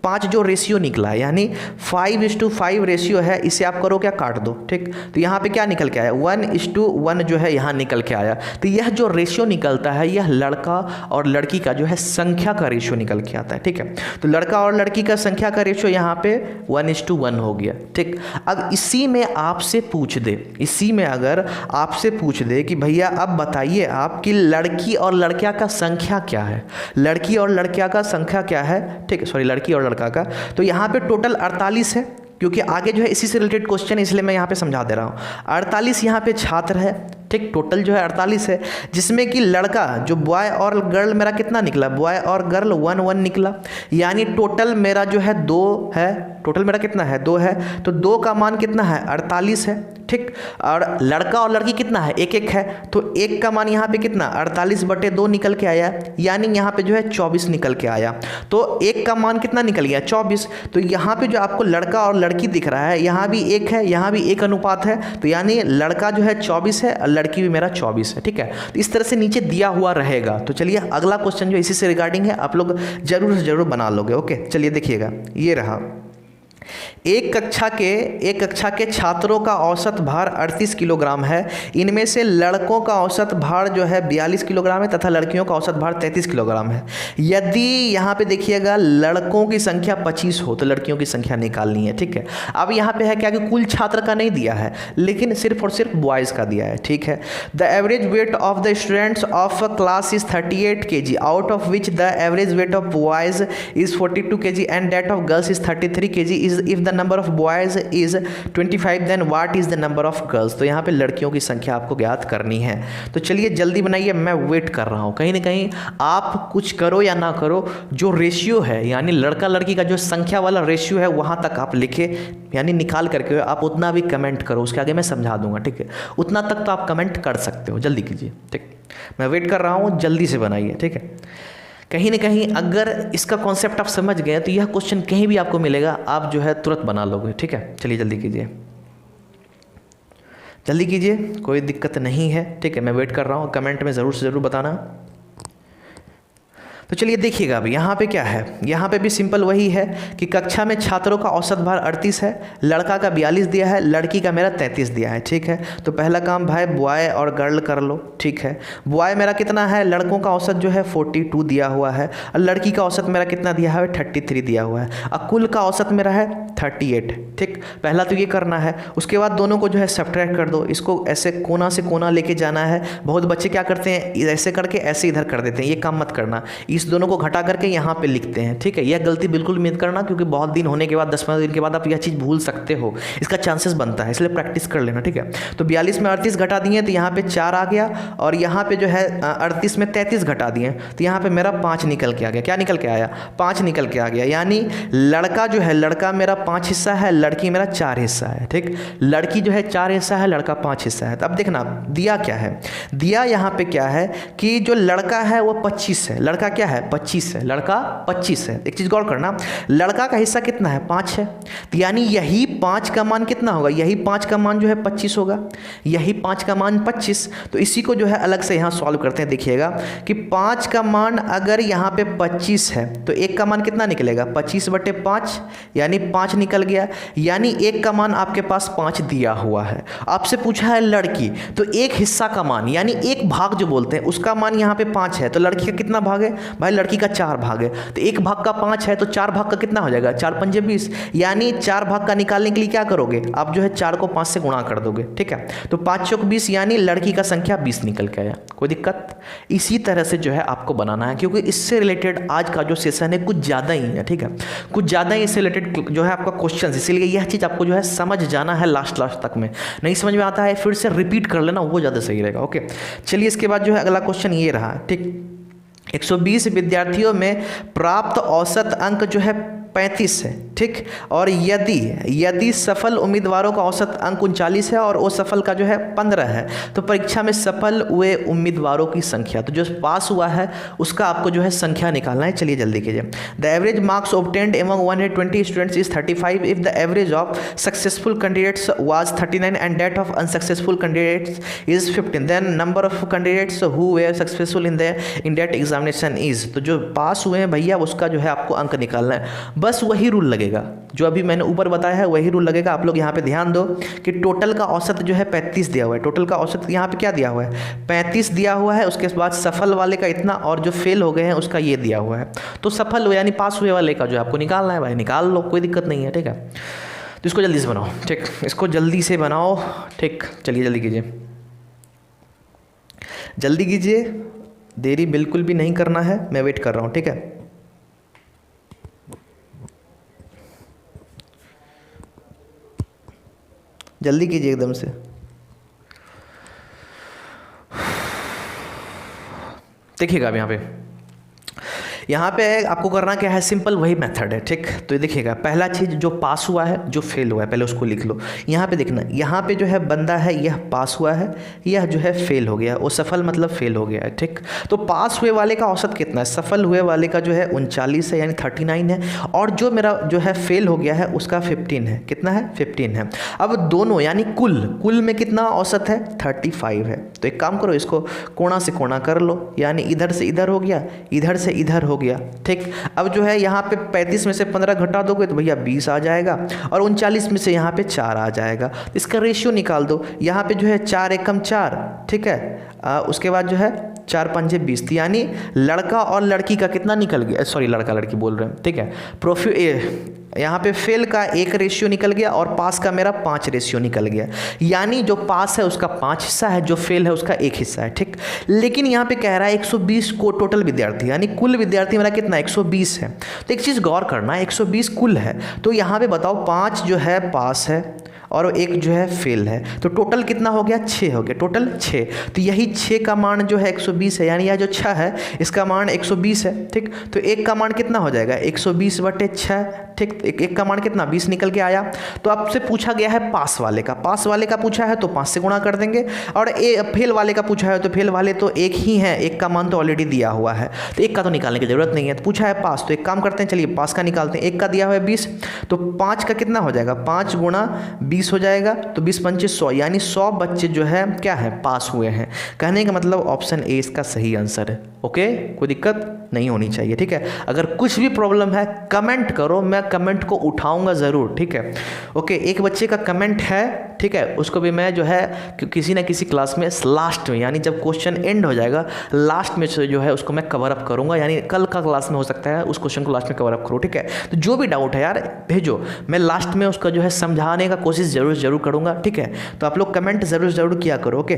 5 जो रेशियो निकला है, यानी 5:5 रेशियो है, इसे आप करो क्या, काट दो, ठीक। तो यहाँ पे क्या निकल के आया, 1:1 जो है यहाँ निकल के आया। तो यह जो रेशियो निकलता है, यह लड़का और लड़की का जो है संख्या का रेशियो निकल के आता है, ठीक है। तो लड़का और लड़की का संख्या का रेशियो यहाँ पे 1:1 हो गया, ठीक। अब इसी में आपसे पूछ दे, इसी में अगर आपसे पूछ दे कि भैया अब बताइए आप कि लड़की और लड़किया का संख्या क्या है, लड़की और लड़किया का संख्या क्या है, ठीक है, सॉरी लड़की और लड़का का, तो यहाँ पे टोटल 48 है, क्योंकि आगे जो है इसी से रिलेटेड क्वेश्चन है, इसलिए मैं यहाँ पे समझा दे रहा हूँ। 48 यहाँ पे छात्र है, ठीक, टोटल जो है 48 है, जिसमें कि लड़का जो बॉय और गर्ल मेरा कितना निकला, बॉय और गर्ल 1 निकला, यानी टोटल मेरा जो है 2 है, टोटल मेरा कितना है 2 है, तो 2 का मान कितना है 48 है, ठीक। और लड़का और लड़की कितना है 1 है, तो 1 का मान यहाँ पे कितना 48/2 निकल के आया, यानी यहाँ पे जो है 24 निकल के आया। तो 1 का मान कितना निकल गया 24, तो यहाँ पे जो आपको लड़का और लड़की दिख रहा है, यहाँ भी 1 है, यहाँ भी 1 अनुपात है, तो यानी लड़का जो है 24 है और लड़की भी मेरा 24 है, ठीक है। तो इस तरह से नीचे दिया हुआ रहेगा। तो चलिए अगला क्वेश्चन जो इसी से रिगार्डिंग है, आप लोग जरूर से जरूर बना लोगे, ओके। चलिए देखिएगा, ये रहा, एक कक्षा के छात्रों का औसत भार 38 किलोग्राम है, इनमें से लड़कों का औसत भार जो है 42 किलोग्राम है तथा लड़कियों का औसत भार 33 किलोग्राम है। यदि यहाँ पे देखिएगा लड़कों की संख्या 25 हो तो लड़कियों की संख्या निकालनी है, ठीक है। अब यहाँ पे है क्या कि कुल छात्र का नहीं दिया है, लेकिन सिर्फ और सिर्फ बॉयज़ का दिया है, ठीक है। The average weight of the students of class is 38 kg, out of which the average weight of boys is 42 kg and that of girls is 33 kg। If the number of boys is 25 then what is the number of girls. तो यहाँ पे लड़कियों की संख्या आपको ज्ञात करनी है। तो चलिए जल्दी बनाइए, मैं वेट कर रहा हूँ। कहीं ना कहीं आप कुछ करो या ना करो, जो रेशियो है यानी लड़का लड़की का जो संख्या वाला रेशियो है वहाँ तक आप लिखे, यानी निकाल करके आप उतना भी कमेंट करो, उसके आगे मैं समझा दूंगा, ठीक है। उतना तक तो आप कमेंट कर सकते हो, जल्दी कीजिए, ठीक। मैं वेट कर रहा हूँ, जल्दी से बनाइए, ठीक है। कहीं ना कहीं अगर इसका कॉन्सेप्ट आप समझ गए तो यह क्वेश्चन कहीं भी आपको मिलेगा, आप जो है तुरंत बना लोगे, ठीक है। चलिए जल्दी कीजिए, जल्दी कीजिए, कोई दिक्कत नहीं है, ठीक है। मैं वेट कर रहा हूँ, कमेंट में ज़रूर से ज़रूर बताना। तो चलिए देखिएगा अभी यहाँ पे क्या है, यहाँ पे भी सिंपल वही है कि कक्षा में छात्रों का औसत भार 38 है, लड़का का 42 दिया है, लड़की का मेरा 33 दिया है, ठीक है। तो पहला काम भाई बॉय और गर्ल कर लो, ठीक है। बॉय मेरा कितना है, लड़कों का औसत जो है 42 दिया हुआ है और लड़की का औसत मेरा कितना दिया है 33 दिया हुआ है और कुल का औसत मेरा है 38, ठीक। पहला तो ये करना है, उसके बाद दोनों को जो है सब्ट्रैक्ट कर दो, इसको ऐसे कोना से कोना लेके जाना है। बहुत बच्चे क्या करते हैं, ऐसे करके ऐसे इधर कर देते हैं, ये काम मत करना, इस दोनों को घटा करके यहाँ पे लिखते हैं, ठीक है। यह गलती बिल्कुल मत करना, क्योंकि बहुत दिन होने के बाद 10-15 दिन के बाद आप यह चीज़ भूल सकते हो, इसका चांसेस बनता है, इसलिए प्रैक्टिस कर लेना, ठीक है। तो 42 में 38 घटा दिए तो यहाँ पे 4 आ गया और यहाँ पे जो है 38 में 33 घटा दिए तो यहाँ पे मेरा 5 निकल के आ गया। क्या निकल के आया, 5 निकल के आ गया, यानी लड़का जो है, लड़का मेरा 5 हिस्सा है, लड़की मेरा 4 हिस्सा है, ठीक। लड़की जो है 4 हिस्सा है, लड़का 5 हिस्सा है। तो अब देखना दिया क्या है, दिया यहाँ पे क्या है कि जो लड़का है वो 25 है, लड़का क्या है 25 है, लड़का 25 है। एक चीज़ गौर करना, लड़का का हिस्सा कितना है 5 है, तो यानी यही 5 का मान कितना होगा, यही 5 का मान जो है 25 होगा, यही 5 का मान 25। तो इसी को जो है अलग से यहाँ सॉल्व करते हैं। देखिएगा कि 5 का मान अगर यहाँ पे 25 है तो 1 का मान कितना निकलेगा 25/5, यानी 5 निकल गया, यानी 1 का मान आपके पास 5 दिया हुआ है। आपसे पूछा है लड़की, तो एक हिस्सा का मान यानी एक भाग जो बोलते हैं उसका मान यहाँ पे 5 है, तो लड़की का कितना भाग है भाई, लड़की का 4 भाग है। तो एक भाग का 5 है तो 4 भाग का कितना हो जाएगा 4×5 = 20, यानी 4 भाग का निकालने के लिए क्या करोगे आप, जो है 4 को 5 से गुणा कर दोगे, ठीक है। तो 5 × 20 यानी लड़की का संख्या 20 निकल के आया। कोई दिक्कत, इसी तरह से जो है आपको बनाना है, क्योंकि इससे रिलेटेड आज का जो सेशन है कुछ ज़्यादा ही है, ठीक है, कुछ ज़्यादा ही इससे रिलेटेड जो है आपका क्वेश्चन, इसीलिए यह चीज़ आपको जो है समझ जाना है लास्ट तक में। नहीं समझ में आता है फिर से रिपीट कर लेना, वो ज़्यादा सही रहेगा, ओके। चलिए इसके बाद जो है अगला क्वेश्चन ये रहा, ठीक। 120 विद्यार्थियों में प्राप्त औसत अंक जो है 35 है, ठीक। और यदि सफल उम्मीदवारों का औसत अंक 39 है और असफल का जो है 15 है, तो परीक्षा में सफल हुए उम्मीदवारों की संख्या, तो जो पास हुआ है उसका आपको जो है संख्या निकालना है। चलिए जल्दी कीजिए। The average marks obtained among 120 students is 35 if the average of successful candidates was 39 and that of unsuccessful candidates is 15, then number of candidates who were successful in that examination is. तो जो पास हुए हैं भैया उसका जो है आपको अंक निकालना है। बस वही रूल लगेगा जो अभी मैंने ऊपर बताया है, वही रूल लगेगा। आप लोग यहाँ पे ध्यान दो कि टोटल का औसत जो है 35 दिया हुआ है। टोटल का औसत यहाँ पे क्या दिया हुआ है? 35 दिया हुआ है। उसके बाद सफल वाले का इतना और जो फेल हो गए हैं उसका ये दिया हुआ है। तो सफल यानी पास हुए वाले का जो आपको निकालना है भाई, निकाल लो, कोई दिक्कत नहीं है, ठीक है। तो इसको जल्दी से बनाओ, ठीक, इसको जल्दी से बनाओ, ठीक। चलिए जल्दी कीजिए, जल्दी कीजिए, देरी बिल्कुल भी नहीं करना है, मैं वेट कर रहा हूँ, ठीक है। जल्दी कीजिए एकदम से। देखिएगा अब यहाँ पे आपको करना क्या है, सिंपल वही मेथड है, ठीक। तो ये देखिएगा, पहला चीज़ जो पास हुआ है, जो फेल हुआ है, पहले उसको लिख लो। यहाँ पे देखना, यहाँ पे जो है बंदा है यह पास हुआ है, यह जो है फेल हो गया, वो सफल मतलब फेल हो गया है, ठीक। तो पास हुए वाले का औसत कितना है? सफल हुए वाले का जो है 39 है यानी 39 है, और जो मेरा जो है फेल हो गया है उसका 15 है। कितना है? 15 है। अब दोनों यानी कुल में कितना औसत है? 35 है। तो एक काम करो, इसको कोना से कोना कर लो, यानी इधर से इधर हो गया, इधर से इधर हो गया, ठीक। अब जो है यहाँ पे 35 में से 15 घटा दोगे तो भैया 20 आ जाएगा, और 39 में से यहाँ पे 4 आ जाएगा। तो इसका रेशियो निकाल दो। यहाँ पे जो है 4 एकम 4, ठीक है। उसके बाद जो है 4 पंजे 20, यानी लड़का और लड़की का कितना निकल गया? सॉरी, लड़का लड़की बोल रहे हैं, ठीक है। यहाँ पे फेल का 1 रेशियो निकल गया और पास का मेरा 5 रेशियो निकल गया, यानी जो पास है उसका 5 हिस्सा है, जो फेल है उसका 1 हिस्सा है, ठीक। लेकिन यहाँ पे कह रहा है 120 को टोटल विद्यार्थी, यानी कुल विद्यार्थी मेरा कितना? 120 है। तो एक चीज़ गौर करना, 120 कुल है, तो यहाँ पे बताओ 5 जो है पास है और 1 जो है फेल है, तो टोटल कितना हो गया? 6 हो गया, टोटल 6। तो यही 6 का मान जो है 120 है, यानी यह जो 6 है इसका मान 120 है, ठीक। तो 1 का मान कितना हो जाएगा? 120/6, ठीक। एक का मान कितना? 20 निकल के आया। तो आपसे पूछा गया है पास वाले का, पास वाले का पूछा है तो 5 से गुणा कर देंगे, और फेल वाले का पूछा है तो फेल वाले तो 1 ही है, 1 का मान तो ऑलरेडी दिया हुआ है, तो 1 का तो निकालने की जरूरत नहीं है। तो पूछा है पास, तो एक काम करते हैं, चलिए पास का निकालते हैं। 1 का दिया हुआ है 20, तो 5 का कितना हो जाएगा? 5 गुणा 20 हो जाएगा, तो 20 पंचे 100, यानी 100 बच्चे जो है क्या है? पास हुए हैं। कहने का मतलब ऑप्शन ए इसका सही आंसर है। ओके, कोई दिक्कत नहीं होनी चाहिए, ठीक है। अगर कुछ भी प्रॉब्लम है कमेंट करो, मैं कमेंट को उठाऊंगा ज़रूर, ठीक है। ओके, एक बच्चे का कमेंट है, ठीक है, उसको भी मैं जो है किसी ना किसी क्लास में लास्ट में, यानी जब क्वेश्चन एंड हो जाएगा लास्ट में जो है उसको मैं कवर अप करूंगा, यानी कल का क्लास में हो सकता है उस क्वेश्चन को लास्ट में कवर अप करो, ठीक है। तो जो भी डाउट है यार भेजो, मैं लास्ट में उसका जो है समझाने का कोशिश जरूर करूंगा, ठीक है। तो आप लोग कमेंट जरूर किया करो, ओके।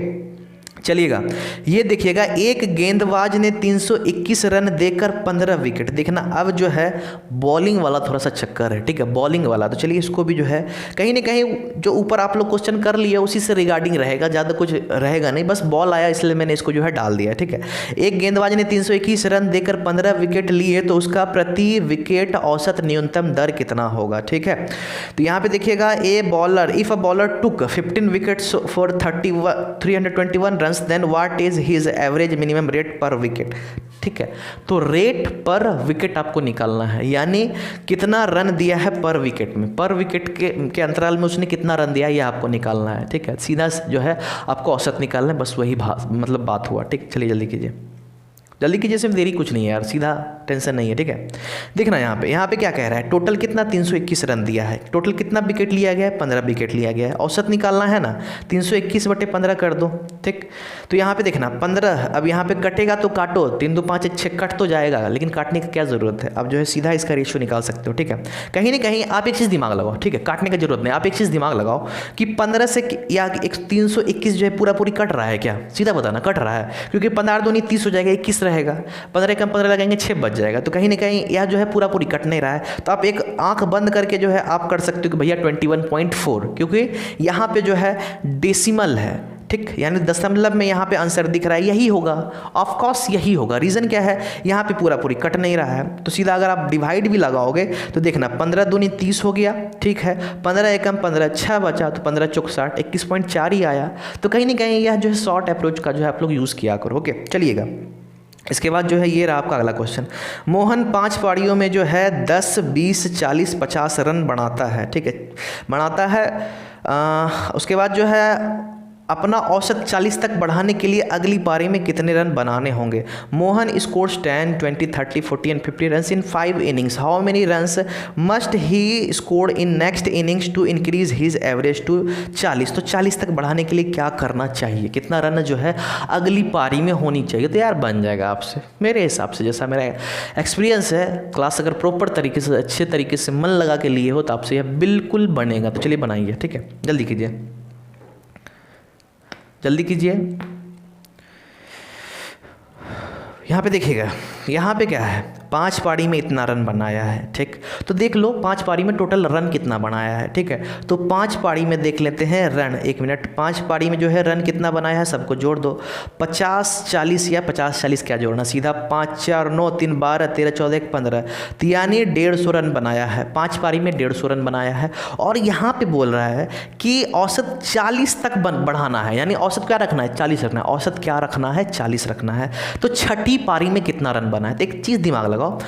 चलिएगा, ये देखिएगा, एक गेंदबाज ने 321 रन देकर 15 विकेट। देखना अब जो है बॉलिंग वाला थोड़ा सा चक्कर है, ठीक है, बॉलिंग वाला। तो चलिए इसको भी जो है कहीं ना कहीं जो ऊपर आप लोग क्वेश्चन कर लिए उसी से रिगार्डिंग रहेगा, ज़्यादा कुछ रहेगा नहीं, बस बॉल आया इसलिए मैंने इसको जो है डाल दिया, ठीक है। एक गेंदबाज ने 321 रन देकर 15 विकेट लिए, तो उसका प्रति विकेट औसत न्यूनतम दर कितना होगा, ठीक है। तो यहाँ पे देखिएगा, if a bowler took 15 wickets for 321 run, then what is his average minimum rate per wicket, ठीक है। तो रेट पर विकेट आपको निकालना है, यानी कितना रन दिया है पर विकेट में, पर विकेट के अंतराल में उसने कितना रन दिया, ये आपको निकालना है, ठीक है। सीधा जो है आपको औसत निकालना है, बस वही मतलब बात हुआ, ठीक। चलिए जल्दी कीजिए, जल्दी कीजिए, सिर्फ देरी कुछ नहीं है यार, सीधा, टेंशन नहीं है, ठीक है। देखना यहाँ पे क्या कह रहा है, टोटल कितना 321 रन दिया है, टोटल कितना विकेट लिया गया है? 15 विकेट लिया गया है। औसत निकालना है ना, 321/15 कर दो, ठीक। तो यहाँ पे देखना 15, अब यहाँ पे कटेगा तो काटो, 3 2 5 6 कट तो जाएगा, लेकिन काटने की क्या ज़रूरत है? अब जो है सीधा इसका रेशियो निकाल सकते हो, ठीक है। कहीं ना कहीं आप एक चीज़ दिमाग लगाओ, ठीक है, काटने की जरूरत नहीं, आप एक चीज़ दिमाग लगाओ कि 15 से या 321 जो है पूरी कट रहा है क्या? सीधा बताना, कट रहा है, क्योंकि 15 दूनी 30 हो जाएगा, 21 रहेगा, 15 कम 15 लगाएंगे 6 बच जाएगा, तो कहीं ना कहीं यह जो है पूरी कट नहीं रहा है। तो आप एक आंख बंद करके जो है आप कर सकते हो कि भैया 21.4, क्योंकि यहाँ पे जो है डेसिमल है, ठीक, यानी दशमलव में यहाँ पे आंसर दिख रहा है, यही होगा, ऑफ कोर्स यही होगा। रीज़न क्या है, यहाँ पे पूरा पूरी कट नहीं रहा है, तो सीधा अगर आप डिवाइड भी लगाओगे तो देखना 15 दूनी 30 हो गया, ठीक है, 15 एकम 15, 6 बचा तो 15 चौक 60, 21.4 ही आया। तो कहीं ना कहीं यह जो है शॉर्ट अप्रोच का जो है आप लोग यूज़ किया करो। ओके, चलिएगा। इसके बाद जो है ये रहा आपका अगला क्वेश्चन। मोहन 5 पारियों में जो है 10, 20, 40, 50 रन बनाता है, ठीक है, बनाता है। उसके बाद जो है अपना औसत 40 तक बढ़ाने के लिए अगली पारी में कितने रन बनाने होंगे। Mohan scores 10, 20, 30, 40 and 50 runs in 5 innings. How many runs must he score in next innings to increase his average to 40। तो 40 तक बढ़ाने के लिए क्या करना चाहिए, कितना रन जो है अगली पारी में होनी चाहिए। तो यार बन जाएगा आपसे, मेरे हिसाब से, जैसा मेरा एक्सपीरियंस है, क्लास अगर प्रॉपर तरीके से अच्छे तरीके से मन लगा के लिए हो तो आपसे यह बिल्कुल बनेगा। तो चलिए बनाइए, ठीक है, जल्दी कीजिए, जल्दी कीजिए। यहाँ पे देखिएगा, यहाँ पे क्या है, 5 पारी में इतना रन बनाया है, ठीक, तो देख लो 5 पारी में टोटल रन कितना बनाया है, ठीक है। तो 5 पारी में देख लेते हैं रन, 1 मिनट, 5 पारी में जो है रन कितना बनाया है, सबको जोड़ दो, 50, 40 या 50, 40 क्या जोड़ना, सीधा 5, 4, 9, 3, 12, 13, 14, 15, तो यानी 150 रन बनाया है, 5 पारी में 150 रन बनाया है। और यहाँ पे बोल रहा है कि औसत 40 तक बढ़ाना है, यानी औसत क्या रखना है, 40 रखना है, औसत क्या रखना है, 40 रखना है। तो छठी पारी में कितना रन बना है, तो एक चीज़ दिमाग लगाओ,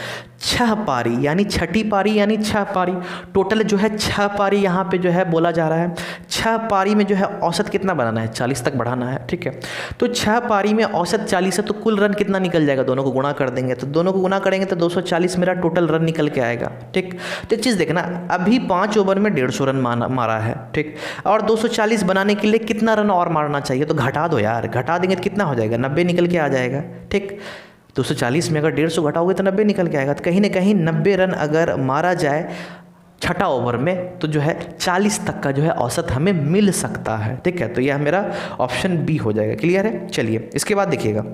6 पारी यानी छठी पारी यानी 6 पारी, टोटल जो है 6 पारी यहाँ पे जो है बोला जा रहा है। 6 पारी में जो है औसत कितना बनाना है, 40 तक बढ़ाना है, ठीक है। तो 6 पारी में औसत 40 है, तो कुल रन कितना निकल जाएगा, दोनों को गुणा कर देंगे, तो दोनों को गुणा करेंगे तो 240 मेरा टोटल रन निकल के आएगा, ठीक। तो एक चीज़ देखना, अभी 5 ओवर में 150 रन मारा है, ठीक, और 240 बनाने के लिए कितना रन और मारना चाहिए, तो घटा दो यार, घटा देंगे तो कितना हो जाएगा, 90 निकल के आ जाएगा, ठीक। 240 में अगर 150 घटाओगे तो 90 निकल के आएगा। तो कहीं ना कहीं 90 रन अगर मारा जाए छठा ओवर में तो जो है 40 तक का जो है औसत हमें मिल सकता है, ठीक है। तो यह मेरा ऑप्शन बी हो जाएगा। क्लियर है, चलिए इसके बाद देखिएगा,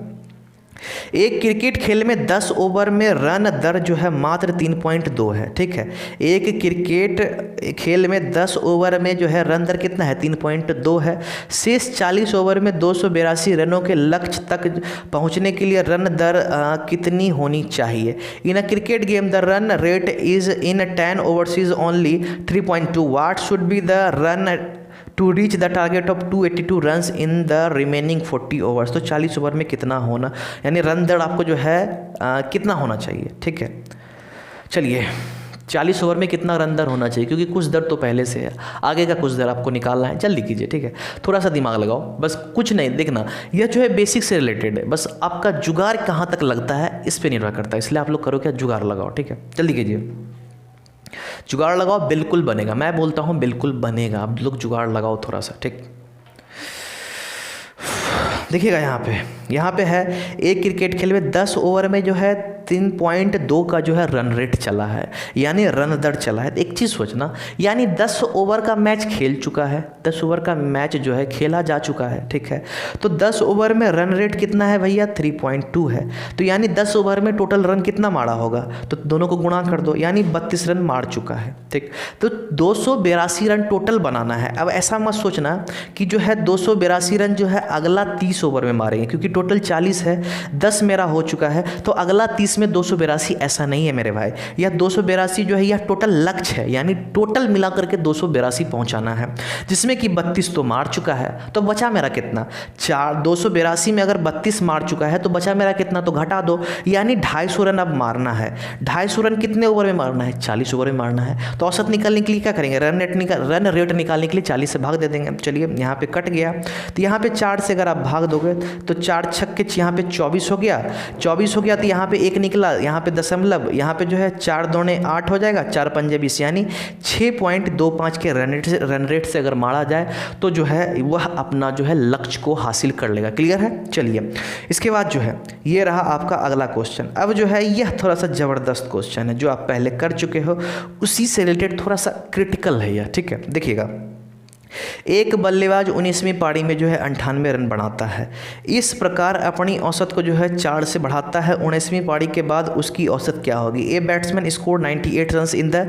एक क्रिकेट खेल में 10 ओवर में रन दर जो है मात्र 3.2 है, ठीक है। एक क्रिकेट खेल में 10 ओवर में जो है रन दर कितना है, 3.2 है। शेष 40 ओवर में 282 रनों के लक्ष्य तक पहुंचने के लिए रन दर कितनी होनी चाहिए। In a cricket game the run rate is in 10 overs is only 3.2। What should be the run to reach the target of 282 runs in the remaining 40 overs. तो 40 ओवर में कितना होना, यानी रन दर आपको जो है कितना होना चाहिए, ठीक है। चलिए 40 ओवर में कितना रन दर होना चाहिए, क्योंकि कुछ दर तो पहले से है, आगे का कुछ दर आपको निकालना है, जल्दी कीजिए, ठीक है। थोड़ा सा दिमाग लगाओ, बस कुछ नहीं, देखना यह जो है बेसिक से रिलेटेड है, बस आपका जुगाड़ कहाँ तक लगता है इस पर निर्भर करता है, इसलिए आप लोग करो क्या, जुगाड़ लगाओ, ठीक है, जल्दी कीजिए, जुगाड़ लगाओ, बिल्कुल बनेगा, मैं बोलता हूँ बिल्कुल बनेगा, आप लोग जुगाड़ लगाओ थोड़ा सा, ठीक। देखिएगा यहाँ पे है, एक क्रिकेट खेल में 10 ओवर में जो है 3.2 का जो है रन रेट चला है, यानी रन दर चला है। एक चीज़ सोचना, यानी 10 ओवर का मैच खेल चुका है, 10 ओवर का मैच जो है खेला जा चुका है, ठीक है। तो 10 ओवर में रन रेट कितना है भैया, 3.2 है। तो यानी 10 ओवर में टोटल रन कितना मारा होगा, तो दोनों को गुणा कर दो, यानी 32 रन मार चुका है, ठीक। तो 282 रन टोटल बनाना है। अब ऐसा मत सोचना कि जो है 282 रन जो है अगला 30 ओवर में मारेंगे, क्योंकि टोटल 40 है, 10 मेरा हो चुका है, तो अगला 30 में 282, ऐसा नहीं है मेरे भाई। यह 282 जो है यह टोटल लक्ष्य है, यानी टोटल मिलाकर के 282 पहुंचाना है, जिसमें कि 32 तो मार चुका है, तो बचा मेरा कितना, 282 में अगर 32 मार चुका है तो बचा मेरा कितना, तो घटा दो, यानी 250 रन अब मारना है। 250 रन कितने ओवर में मारना है, 40 ओवर में मारना है। तो औसत निकालने के लिए क्या करेंगे, रन रेट निकालने के लिए 40 से भाग दे देंगे। चलिए यहाँ पे कट गया, तो यहाँ पे 4 से अगर आप भाग दोगे तो 4 छक्के यहाँ पे 24 हो गया, 24 हो गया, तो यहाँ पे 1 निकला, यहाँ पे दशमलव, यहाँ पे जो है 4 दूने 8 हो जाएगा, 4 पंजे 20, यानी 6.25 के रन रेट से अगर मारा जाए तो जो है वह अपना जो है लक्ष्य को हासिल कर लेगा। क्लियर है, चलिए इसके बाद जो है ये रहा आपका अगला क्वेश्चन। अब जो है यह थोड़ा सा ज़बरदस्त क्वेश्चन है, जो आप पहले कर चुके हो उसी से रिलेटेड थोड़ा सा क्रिटिकल है यह, ठीक है। देखिएगा, एक बल्लेबाज 19वीं पारी में जो है 98 रन बनाता है। इस प्रकार अपनी औसत को जो है 4 से बढ़ाता है। 19वीं पारी के बाद उसकी औसत क्या होगी? A batsman score 98 run in the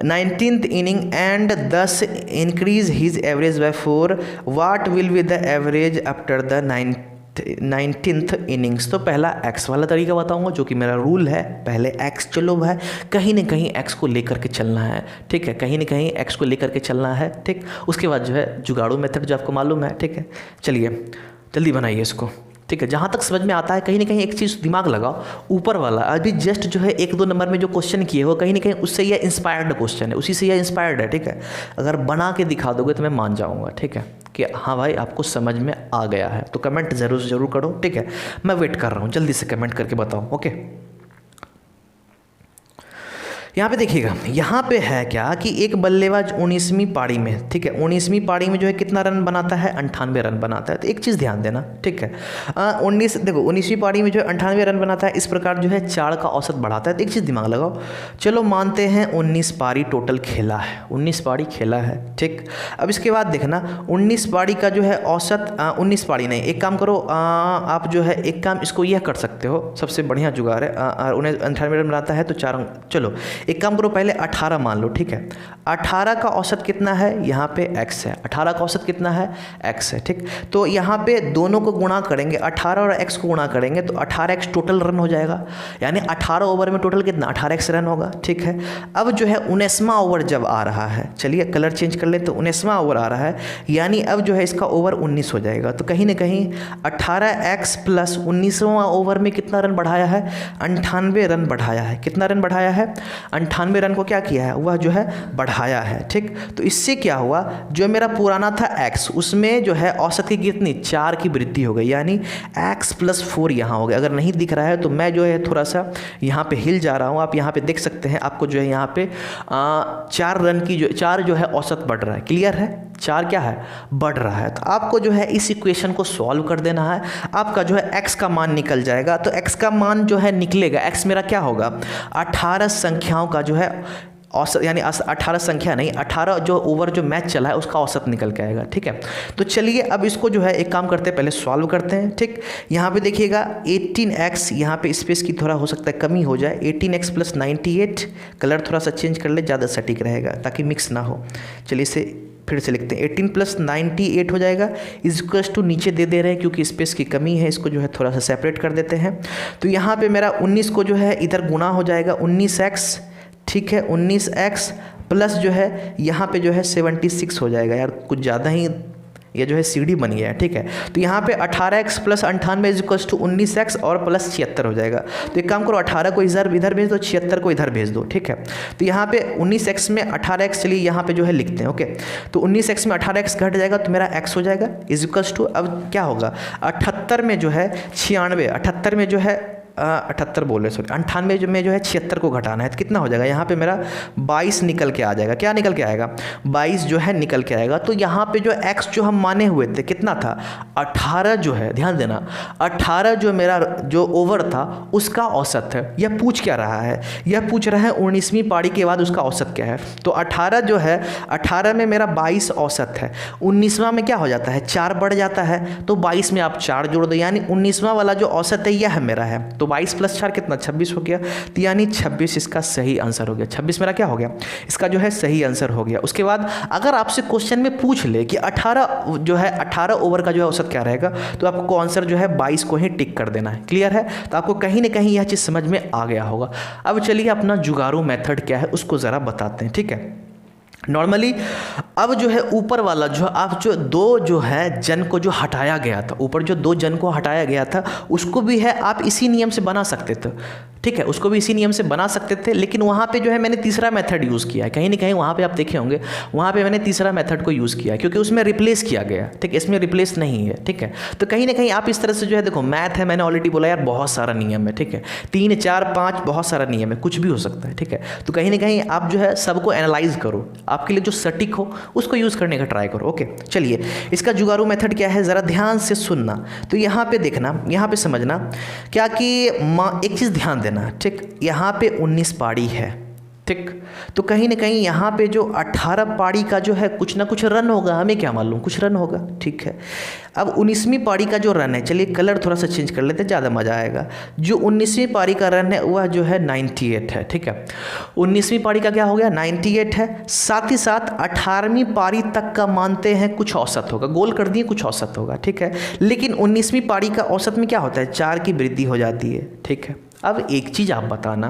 19th inning and thus increase his average by 4। What will be the average after the 19th innings? तो पहला एक्स वाला तरीका बताऊंगा, जो कि मेरा रूल है। पहले एक्स चलो भाई, कहीं ना कहीं एक्स को लेकर के चलना है, ठीक है, कहीं ना कहीं एक्स को लेकर के चलना है, ठीक। उसके बाद जो है जुगाड़ू मेथड जो आपको मालूम है, ठीक है। चलिए जल्दी बनाइए इसको, ठीक है। जहाँ तक समझ में आता है, कहीं ना कहीं एक चीज़ दिमाग लगाओ, ऊपर वाला अभी जस्ट जो है 1-2 नंबर में जो क्वेश्चन किए हो, कहीं ना कहीं उससे यह इंस्पायर्ड क्वेश्चन है, उसी से यह इंस्पायर्ड है, ठीक है। अगर बना के दिखा दोगे तो मैं मान जाऊँगा, ठीक है, कि हाँ भाई आपको समझ में आ गया है। तो कमेंट ज़रूर करो, ठीक है। मैं वेट कर रहा हूँ, जल्दी से कमेंट करके बताओ, ओके। यहाँ पे देखिएगा, यहाँ पे है क्या कि एक बल्लेबाज 19वीं पारी में, ठीक है, 19वीं पारी में जो है कितना रन बनाता है? 98 रन बनाता है। तो एक चीज़ ध्यान देना, ठीक है। 19वीं पारी में जो है 98 रन बनाता है। इस प्रकार जो है 4 का औसत बढ़ाता है। तो एक चीज़ दिमाग लगाओ, चलो मानते हैं 19 पारी टोटल खेला है, 19 पारी खेला है, ठीक। अब इसके बाद देखना 19 पारी का जो है औसत 19 पारी नहीं, एक काम करो, आप जो है एक काम इसको यह कर सकते हो, सबसे बढ़िया जुगाड़ है। 98 रन बनाता है तो 4 अंक, चलो एक काम करो, पहले 18 मान लो, ठीक है। 18 का औसत कितना है? यहाँ पे x है। 18 का औसत कितना है? x है, ठीक। तो यहाँ पे दोनों को गुणा करेंगे, 18 और x को गुणा करेंगे तो 18x टोटल रन हो जाएगा। यानी 18 ओवर में टोटल कितना? 18x रन होगा, ठीक है। अब जो है 19वां ओवर जब आ रहा है, चलिए कलर चेंज कर ले, तो 19वां ओवर आ रहा है, यानी अब जो है इसका ओवर 19 हो जाएगा। तो कहीं ना कहीं 18x प्लस 19वां ओवर में कितना रन बढ़ाया है? 98 रन बढ़ाया है। कितना रन बढ़ाया है? 98 रन को क्या किया है? वह जो है बढ़ाया है, ठीक। तो इससे क्या हुआ, जो मेरा पुराना था x, उसमें जो है औसत की कितनी? 4 की वृद्धि हो गई, यानी x + 4 यहाँ हो गया। अगर नहीं दिख रहा है तो मैं जो है थोड़ा सा यहाँ पे हिल जा रहा हूँ, आप यहाँ पे देख सकते हैं। आपको जो है यहाँ पे 4 रन की जो 4 जो है औसत बढ़ रहा है, क्लियर है? 4 क्या है? बढ़ रहा है। तो आपको जो है इस इक्वेशन को सॉल्व कर देना है। आपका जो है x का मान निकल जाएगा। तो x का मान जो है निकलेगा, x मेरा क्या होगा? 18 संख्याओं का जो है औसत, यानी 18 संख्या नहीं, 18 जो ओवर जो मैच चला है उसका औसत निकल के आएगा, ठीक है। तो चलिए अब इसको जो है एक काम करते हैं, पहले सॉल्व करते हैं, ठीक। यहाँ पे देखिएगा 18x, यहाँ पे स्पेस की थोड़ा हो सकता है कमी हो जाए, 18x + 98, कलर थोड़ा सा चेंज कर ले, ज़्यादा सटीक रहेगा ताकि मिक्स ना हो। चलिए इसे फिर से लिखते हैं, 18 + 98 हो जाएगा, इक्वल्स टू नीचे दे रहे हैं क्योंकि स्पेस की कमी है, इसको जो है थोड़ा सा सेपरेट कर देते हैं। तो यहाँ पे मेरा 19 को जो है इधर गुना हो जाएगा, 19x, ठीक है, 19x प्लस जो है यहाँ पे जो है 76 हो जाएगा। यार कुछ ज़्यादा ही ये जो है सीढ़ी बन गया है, ठीक है। तो यहाँ पे 18x + 98 = 19x और प्लस 76 हो जाएगा। तो एक काम करो, 18 को इधर भेज दो, 76 को इधर भेज दो, ठीक है। तो यहाँ पे 19x में 18x, चलिए यहाँ पे जो है लिखते हैं, ओके। तो 19x में 18x घट जाएगा तो मेरा x हो जाएगा, = अब क्या होगा? 78 में जो है 96, 78 में जो है 78 बोले, सॉरी 98 में जो है 76 को घटाना है, तो कितना हो जाएगा? यहाँ पे मेरा 22 निकल के आ जाएगा। क्या निकल के आएगा? 22 जो है निकल के आएगा। तो यहाँ पे जो x जो हम माने हुए थे कितना था? 18 जो है, ध्यान देना, 18 जो मेरा जो ओवर था उसका औसत है। यह पूछ क्या रहा है? यह पूछ रहा है 19वीं पारी के बाद उसका औसत क्या है। तो 18 जो है, 18 में मेरा 22 औसत है, 19वां में क्या हो जाता है? 4 बढ़ जाता है, तो 22 में आप 4 जोड़ दो, यानी 19वां वाला जो औसत है यह मेरा है। तो 22 + 4 कितना? 26 हो गया। तो यानी 26 इसका सही आंसर हो गया। 26 मेरा क्या हो गया? इसका जो है सही आंसर हो गया। उसके बाद अगर आपसे क्वेश्चन में पूछ ले कि 18 जो है 18 ओवर का जो है औसत क्या रहेगा, तो आपको आंसर जो है 22 को ही टिक कर देना है, क्लियर है। तो आपको कहीं ना कहीं यह चीज़ समझ में आ गया होगा। अब चलिए अपना जुगाड़ू मेथड क्या है उसको ज़रा बताते हैं, ठीक है। नॉर्मली अब जो है ऊपर वाला जो आप जो 2 जो है जन को जो हटाया गया था, ऊपर जो 2 जन को हटाया गया था उसको भी है आप इसी नियम से बना सकते थे, ठीक है, उसको भी इसी नियम से बना सकते थे। लेकिन वहाँ पे जो है मैंने तीसरा मेथड यूज़ किया है, कहीं ना कहीं वहाँ पे आप देखे होंगे, वहाँ पे मैंने तीसरा मेथड को यूज़ किया है क्योंकि उसमें रिप्लेस किया गया, ठीक है, इसमें रिप्लेस नहीं है, ठीक है। तो कहीं ना कहीं आप इस तरह से जो है, देखो मैथ है, मैंने ऑलरेडी बोला यार बहुत सारा नियम है, ठीक है, 3 4 5 बहुत सारा नियम है, कुछ भी हो सकता है, ठीक है। तो कहीं ना कहीं आप जो है सबको एनालाइज करो, आपके लिए जो सटीक हो उसको यूज़ करने का ट्राई करो, ओके। चलिए इसका जुगाड़ू मेथड क्या है ज़रा ध्यान से सुनना। तो यहाँ पे देखना, यहाँ पे समझना क्या कि एक चीज़ ध्यान देना, ठीक। यहाँ पे 19 पारी है, ठीक। तो कहीं ना कहीं यहाँ पे जो 18 पारी का जो है कुछ ना कुछ रन होगा, हमें क्या मालूम, कुछ रन होगा। ठीक है, अब 19वीं पारी का जो रन है, चलिए कलर थोड़ा सा चेंज कर लेते हैं, ज़्यादा मज़ा आएगा। जो 19वीं पारी का रन है वह जो है 98 है। ठीक है, 19वीं पारी का क्या हो गया, 98 है। साथ ही साथ 18वीं पारी तक का मानते हैं कुछ औसत होगा, गोल कर दिए कुछ औसत होगा। ठीक है, लेकिन 19वीं पारी का औसत में क्या होता है, 4 की वृद्धि हो जाती है। ठीक है, अब एक चीज़ आप बताना,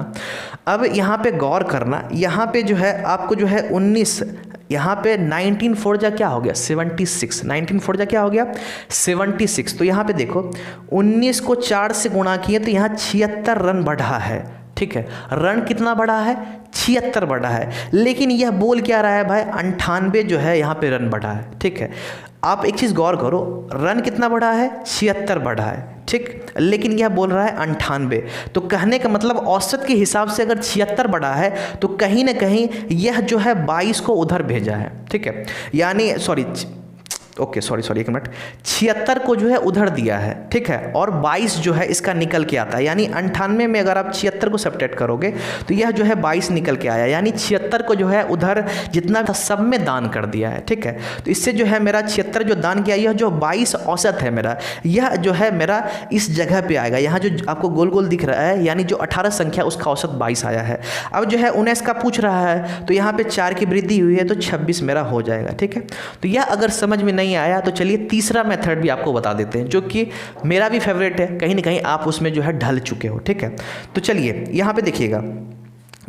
अब यहाँ पे गौर करना, यहाँ पे जो है आपको जो है 19, यहाँ पे 19 फोर जा क्या हो गया 76, 19 फोर जा क्या हो गया 76। तो यहाँ पे देखो 19 को 4 से गुणा किए तो यहाँ 76 रन बढ़ा है। ठीक है, रन कितना बढ़ा है, 76 बढ़ा है। लेकिन यह बोल क्या रहा है भाई, 98 जो है यहाँ पे रन बढ़ा है। ठीक है, आप एक चीज़ गौर करो, रन कितना बढ़ा है, 76 बढ़ा है। ठीक, लेकिन यह बोल रहा है 98। तो कहने का मतलब औसत के हिसाब से अगर 76 बढ़ा है तो कहीं ना कहीं यह जो है 22 को उधर भेजा है। ठीक है, यानी सॉरी एक मिनट, 76 को जो है उधर दिया है। ठीक है, और 22 जो है इसका निकल के आता है, यानी 98 में अगर आप 76 को सब्ट्रैक्ट करोगे तो यह जो है 22 निकल के आया, यानी 76 को जो है उधर जितना था सब में दान कर दिया है। ठीक है, तो इससे जो है मेरा 76 जो दान किया, यह जो 22 औसत है मेरा, यह जो है मेरा इस जगह पे आएगा। यहाँ जो आपको गोल गोल दिख रहा है, यानी जो 18 संख्या उसका औसत 22 आया है। अब जो है 19 का पूछ रहा है, तो यहाँ पे 4 की वृद्धि हुई है तो 26 मेरा हो जाएगा। ठीक है, तो यह अगर समझ में नहीं आया तो चलिए तीसरा मेथड भी आपको बता देते हैं, जो कि मेरा भी फेवरेट है, कहीं ना कहीं आप उसमें जो है ढल चुके हो। ठीक है, तो चलिए यहाँ पे देखिएगा,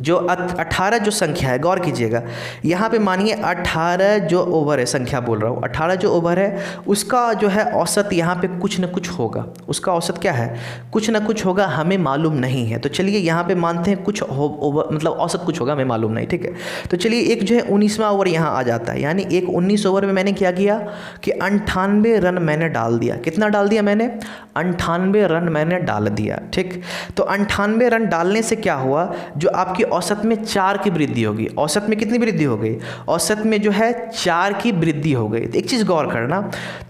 जो 18 जो संख्या है, गौर कीजिएगा, यहाँ पे मानिए 18 जो ओवर है, संख्या बोल रहा हूँ, 18 जो ओवर है उसका जो है औसत यहाँ पे कुछ ना कुछ होगा। उसका औसत क्या है, कुछ ना कुछ होगा, हमें मालूम नहीं है। तो चलिए यहाँ पे मानते हैं कुछ ओवर, मतलब औसत कुछ होगा, हमें मालूम नहीं। ठीक है, तो चलिए एक जो है 19वां ओवर यहाँ आ जाता है, यानी एक 19 ओवर में मैंने क्या किया कि 98 रन मैंने डाल दिया। कितना डाल दिया मैंने, 98 रन मैंने डाल दिया। ठीक, तो 98 रन डालने से क्या हुआ, जो आपकी औसत में 4 की वृद्धि होगी। औसत में कितनी वृद्धि हो गई, औसत में जो है 4 की वृद्धि हो गई। तो एक चीज़ गौर करना,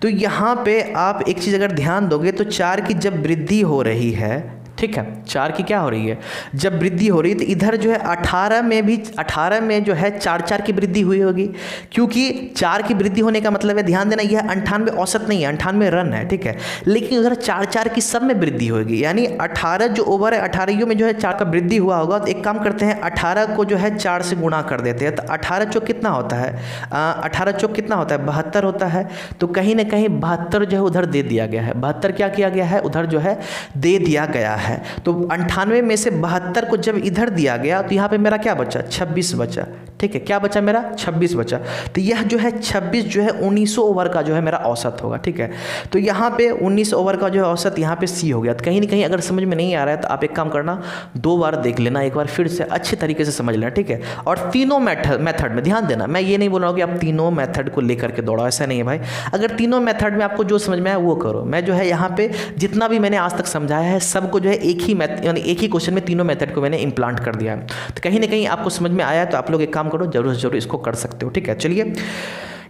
तो यहाँ पे आप एक चीज़ अगर ध्यान दोगे तो 4 की जब वृद्धि हो रही है, ठीक है, 4 की क्या हो रही है, जब वृद्धि हो रही है, तो इधर जो है 18 में भी, 18 में जो है 4 की वृद्धि हुई होगी, क्योंकि 4 की वृद्धि होने का मतलब है, ध्यान देना, यह 98 औसत नहीं है, 98 रन है। ठीक है, लेकिन उधर 4 की सब में वृद्धि होगी, यानी 18 जो ओवर है, 18 में जो है 4 का वृद्धि हुआ होगा। तो एक काम करते हैं, 18 को जो है 4 से गुणा कर देते हैं, तो 18 चौक कितना होता है, 18 चौक कितना होता है, 72 होता है। तो कहीं ना कहीं 72 जो है उधर दे दिया गया है, 72 क्या किया गया है, उधर जो है दे दिया गया है। तो 98 में से 72 को जब इधर दिया गया तो यहाँ पे मेरा क्या बचा, 26 बचा। ठीक है, क्या बचा मेरा, 26 बचा। तो यह जो है 26 जो है 1900 ओवर का जो है मेरा औसत होगा। ठीक है, तो यहाँ पे 19 ओवर का जो है औसत यहाँ पे सी हो गया। तो कहीं ना कहीं अगर समझ में नहीं आ रहा है तो आप एक काम करना, 2 बार देख लेना, एक बार फिर से अच्छे तरीके से समझ लेना। ठीक है, और तीनों मेथड में ध्यान देना, मैं ये नहीं बोल रहा हूँ कि आप तीनों मेथड को लेकर के दौड़ाओ, ऐसा नहीं है भाई। अगर तीनों मेथड में आपको जो समझ में आए वो करो। मैं जो है यहाँ पे जितना भी मैंने आज तक समझाया है सबको जो है एक ही यानी एक ही क्वेश्चन में तीनों मेथड को मैंने इंप्लांट कर दिया है। तो कहीं ना कहीं आपको समझ में आया है, तो आप लोग एक काम करो, जरूर से जरूर इसको कर सकते हो। ठीक है, चलिए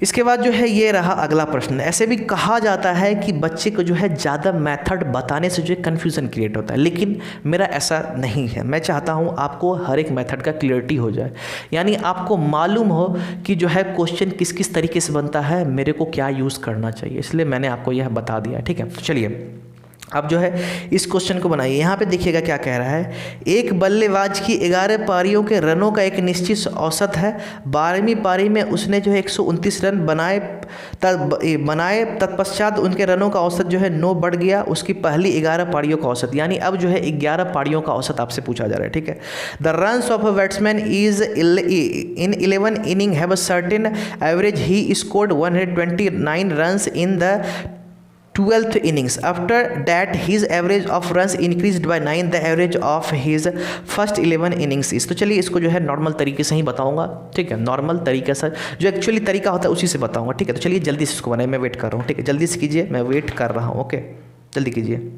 इसके बाद जो है ये रहा अगला प्रश्न। ऐसे भी कहा जाता है कि बच्चे को जो है ज़्यादा मेथड बताने से जो है कन्फ्यूज़न क्रिएट होता है, लेकिन मेरा ऐसा नहीं है। मैं चाहता हूँ आपको हर एक मेथड का क्लियरिटी हो जाए, यानी आपको मालूम हो कि जो है क्वेश्चन किस किस तरीके से बनता है, मेरे को क्या यूज़ करना चाहिए, इसलिए मैंने आपको यह बता दिया। ठीक है, तो चलिए अब जो है इस क्वेश्चन को बनाइए। यहाँ पे देखिएगा क्या कह रहा है, एक बल्लेबाज की 11 पारियों के रनों का एक निश्चित औसत है। 12वीं पारी में उसने जो है 129 रन बनाए, तत्पश्चात उनके रनों का औसत जो है 9 बढ़ गया उसकी पहली 11 पारियों का औसत, यानी अब जो है 11 पारियों का औसत आपसे पूछा जा रहा है। ठीक है, the runs of a batsman is in 11 inning have a certain average, he scored 129 runs in the 12th innings. After that his average of runs increased by 9. The average of his first 11 innings is. तो चलिए इसको जो है normal तरीके से ही बताऊंगा। ठीक है, नॉर्मल तरीके से जो एक्चुअली तरीका होता है उसी से बताऊंगा। ठीक है, तो चलिए जल्दी से इसको बनाए, मैं वेट कर रहा हूँ। ठीक है, जल्दी से कीजिए, मैं वेट कर रहा हूँ। ओके, जल्दी कीजिए,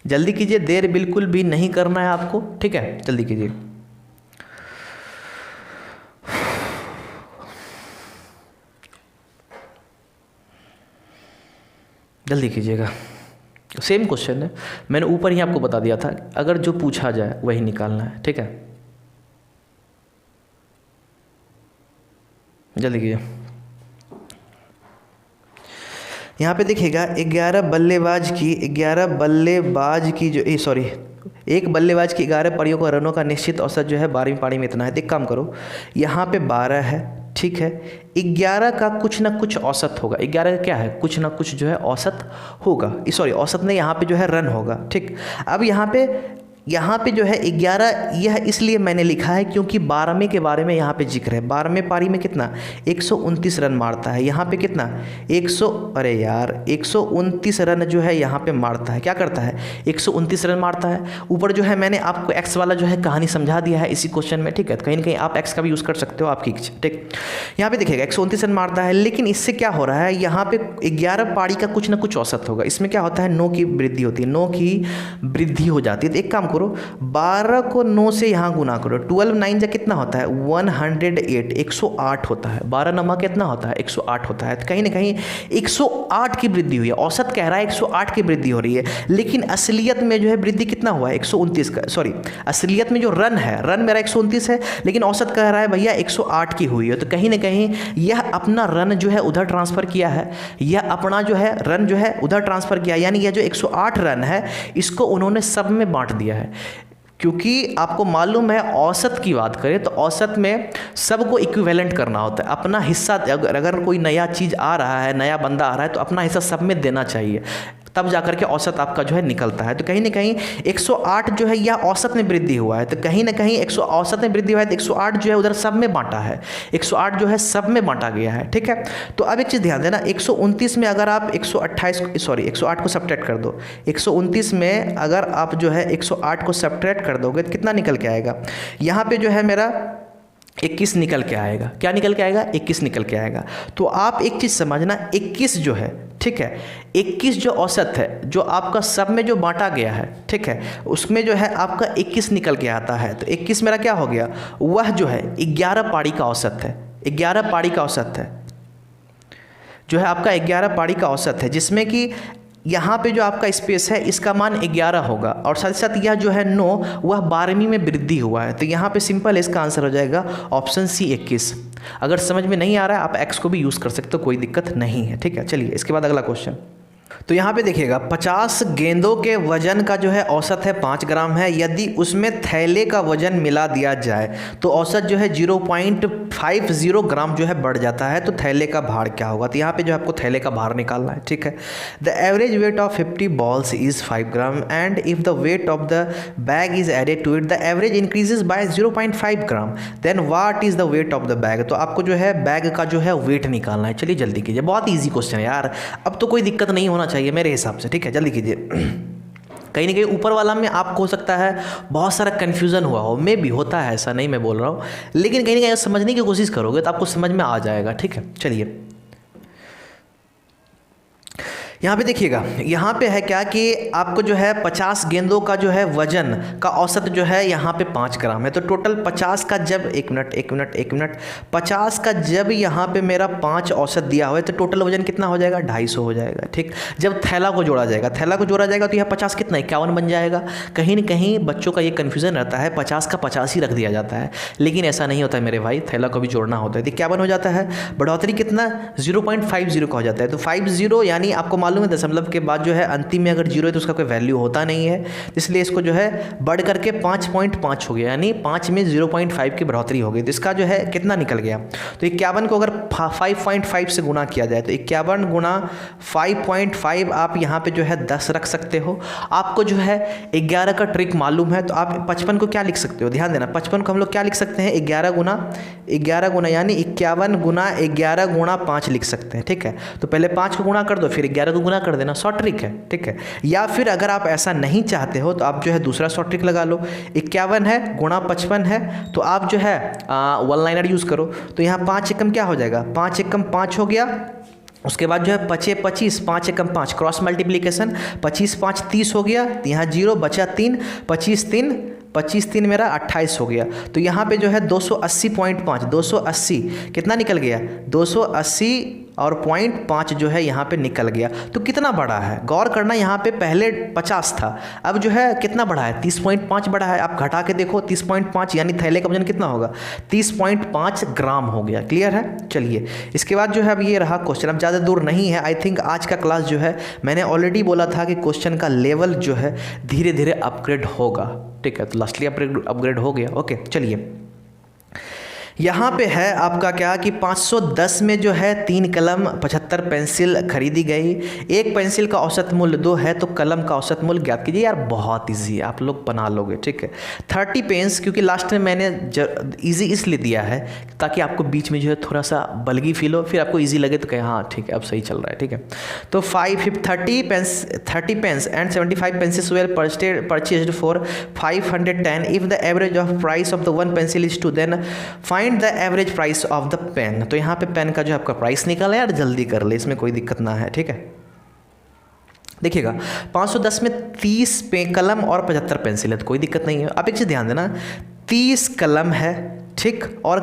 जल्दी कीजिए, देर बिल्कुल भी नहीं करना है आपको। ठीक है, जल्दी कीजिए। जल्दी कीजिएगा। सेम क्वेश्चन है, मैंने ऊपर ही आपको बता दिया था, अगर जो पूछा जाए वही निकालना है, ठीक है। जल्दी कीजिए। यहाँ पे देखिएगा 11 बल्लेबाज की जो एक बल्लेबाज की 11 पारियों का रनों का निश्चित औसत जो है 12वीं पारी में इतना है। तो एक काम करो, यहाँ पे 12 है, ठीक है, 11 का कुछ ना कुछ औसत होगा। 11 का क्या है, कुछ ना कुछ जो है औसत होगा, औसत नहीं, यहाँ पे जो है रन होगा, ठीक। अब यहाँ पे जो है 11, यह इसलिए मैंने लिखा है क्योंकि 12वें के बारे में यहाँ पे जिक्र है। 12वें पारी में कितना 129 रन मारता है, यहाँ पे कितना 129 रन जो है यहाँ पे मारता है। क्या करता है, 129 रन मारता है। ऊपर जो है मैंने आपको एक्स वाला जो है कहानी समझा दिया है इसी क्वेश्चन में, ठीक है। कहीं ना कहीं आप एक्स का भी यूज़ कर सकते हो, आपकी इच्छा, ठीक। यहाँ पे देखिएगा 129 रन मारता है, लेकिन इससे क्या हो रहा है, यहाँ पे 11 पारी का कुछ ना कुछ औसत होगा। इसमें क्या होता है, 9 की वृद्धि होती है, 9 की वृद्धि हो जाती है। तो एक काम करो, 12 को 9 से यहाँ गुना करो, 12 9 जा कितना होता है 108, 108 होता है। 12 नमा कितना होता है 108 होता है। तो कहीं ना कहीं 108 की वृद्धि हुई है, औसत कह रहा है 108 की वृद्धि हो रही है, लेकिन असलियत में जो है वृद्धि कितना हुआ है 129 का, असलियत में जो रन है, रन मेरा 129 है, लेकिन औसत कह रहा है भैया 108 की हुई है। तो कहीं ना कहीं यह अपना रन जो है उधर ट्रांसफर किया है, यह अपना जो है रन जो है उधर ट्रांसफर किया, यानी यह जो 108 रन है इसको उन्होंने सब में बांट दिया है। क्योंकि आपको मालूम है औसत की बात करें तो औसत में सबको इक्विवेलेंट करना होता है, अपना हिस्सा, अगर कोई नया चीज़ आ रहा है, नया बंदा आ रहा है तो अपना हिस्सा सब में देना चाहिए, तब जाकर के औसत आपका जो है निकलता है। तो कहीं ना कहीं 108 जो है यह औसत में वृद्धि हुआ है, तो कहीं ना कहीं 100 औसत में वृद्धि हुआ है, तो 108 जो है उधर सब में बांटा है, 108 जो है सब में बांटा गया है, ठीक है। तो अब एक चीज़ ध्यान देना, 129 में अगर आप 108 को सब्ट्रैक्ट कर दो, 129 में अगर आप जो है 108 को सब्ट्रैक्ट कर दोगे तो कितना निकल के आएगा, यहाँ पे जो है मेरा 21 निकल के आएगा। क्या निकल के आएगा, 21 निकल के आएगा। तो आप एक चीज़ समझना, 21 जो है, ठीक है, 21 जो औसत है, जो आपका सब में जो बांटा गया है, ठीक है, उसमें जो है आपका 21 निकल के आता है। तो 21 मेरा क्या हो गया, वह जो है 11 पारी का औसत है, 11 पारी का औसत है, जो है आपका 11 पारी का औसत है, जिसमें कि यहाँ पे जो आपका स्पेस है इसका मान 11 होगा, और साथ ही साथ यह जो है 9 वह 12वीं में वृद्धि हुआ है। तो यहाँ पे सिंपल इसका आंसर हो जाएगा ऑप्शन सी 21। अगर समझ में नहीं आ रहा है आप एक्स को भी यूज़ कर सकते हो, कोई दिक्कत नहीं है, ठीक है। चलिए इसके बाद अगला क्वेश्चन। तो यहाँ पे देखिएगा 50 गेंदों के वजन का जो है औसत है 5 ग्राम है, यदि उसमें थैले का वजन मिला दिया जाए तो औसत जो है 0.50 ग्राम जो है बढ़ जाता है, तो थैले का भार क्या होगा। तो यहाँ पे जो आपको थैले का भार निकालना है, ठीक है। The average weight of 50 balls is 5 gram and if the weight of the bag is added to it the average increases by 0.5 gram, then what is the weight of the bag. तो आपको जो है bag का जो है wait निकालना है। चलिए जल्दी कीजिए, बहुत ईजी क्वेश्चन है यार, अब तो कोई दिक्कत नहीं होना चाहिए मेरे हिसाब से, ठीक है। जल्दी कीजिए। कहीं ना कहीं ऊपर वाला में आपको हो सकता है बहुत सारा कन्फ्यूज़न हुआ हो, मे भी होता है, ऐसा नहीं मैं बोल रहा हूँ, लेकिन कहीं ना कहीं समझने की कोशिश करोगे तो आपको समझ में आ जाएगा, ठीक है। चलिए यहाँ पे देखिएगा, यहाँ पे है क्या कि आपको जो है 50 गेंदों का जो है वजन का औसत जो है यहाँ पे 5 ग्राम है। तो टोटल 50 का जब एक मिनट 50 का जब यहाँ पे मेरा 5 औसत दिया हुआ है तो टोटल वजन कितना हो जाएगा 250 हो जाएगा, ठीक। जब थैला को जोड़ा जाएगा तो यह 50 कितना 51 बन जाएगा। कहीं ना कहीं बच्चों का ये कन्फ्यूज़न रहता है, 50 का 50 ही रख दिया जाता है, लेकिन ऐसा नहीं होता है मेरे भाई, थैला को भी जोड़ना होता है। तो 51 हो जाता है, बढ़ोतरी कितना 0.50 का हो जाता है। तो 50 यानी आपको मालूम है दशमलव के बाद जो है अंतिम में अगर 0 है तो उसका कोई वैल्यू होता नहीं है, इसलिए इसको जो है बढ़ करके 5.5 हो गया, यानी 5 में 0.5 की बढ़ोतरी हो गई। तो इसका जो है कितना निकल गया, तो 51 को अगर 5.5 से गुना किया जाए तो 51 गुना 5.5 आप यहाँ पे जो है 10 रख सकते हो। आपको जो है 11 का ट्रिक मालूम है तो आप 55 को क्या लिख सकते हो, ध्यान देना, 55 को हम लोग क्या लिख सकते हैं 11 गुना यानी 51 गुना 11 गुणा 5 लिख सकते हैं, ठीक है। तो पहले 5 को गुणा कर दो, फिर 11 को गुणा कर देना, शॉर्ट ट्रिक है, ठीक है। या फिर अगर आप ऐसा नहीं चाहते हो तो आप जो है दूसरा शॉर्ट ट्रिक लगा लो, 51 है गुणा 55 है, तो आप जो है वन लाइनर यूज़ करो। तो यहाँ 5 एकम क्या हो जाएगा, 5 एकम 5 हो गया, उसके बाद जो है 25 5 एकम 5 क्रॉस मल्टीप्लिकेशन, 25 5 30 हो गया, यहाँ 0 बचा 3, 25 3 मेरा 28 हो गया। तो यहाँ पे जो है 280.5 280 कितना निकल गया 280 और 0.5 जो है यहाँ पे निकल गया। तो कितना बढ़ा है, गौर करना, यहाँ पे पहले 50 था, अब जो है कितना बढ़ा है, 30.5 बढ़ा है। आप घटा के देखो 30.5, यानी थैले का वजन कितना होगा, 30.5 ग्राम हो गया। क्लियर है। चलिए इसके बाद जो है अब ये रहा क्वेश्चन, अब ज़्यादा दूर नहीं है। आई थिंक आज का क्लास जो है, मैंने ऑलरेडी बोला था कि क्वेश्चन का लेवल जो है धीरे धीरे अपग्रेड होगा। ठीक है, तो लास्टली अपग्रेड हो गया। ओके चलिए, यहाँ पे है आपका क्या कि 510 में जो है 3 कलम 75 पेंसिल खरीदी गई। एक पेंसिल का औसत मूल्य 2 है, तो कलम का औसत मूल्य ज्ञात कीजिए। यार बहुत इजी है, आप लोग बना लोगे। ठीक है, 30 पेंस, क्योंकि लास्ट में मैंने इजी इसलिए दिया है ताकि आपको बीच में जो है थोड़ा सा बलगी फील हो, फिर आपको इजी लगे तो कहें हाँ ठीक है अब सही चल रहा है। ठीक है, तो 30 pens and 75 pencils were purchased for 510 if the average of price of the one pencil is 2, then find the average price of the pen. तो यहाँ पे पेन का जो आपका प्राइस निकाला है, यार जल्दी कर ले, इसमें कोई दिक्कत ना है। ठीक है, देखिएगा 510 में 30 कलम और 75 पेंसिल है, तो कोई दिक्कत नहीं है। अब एक चीज़ ध्यान देना, 30 कलम है, ठीक, और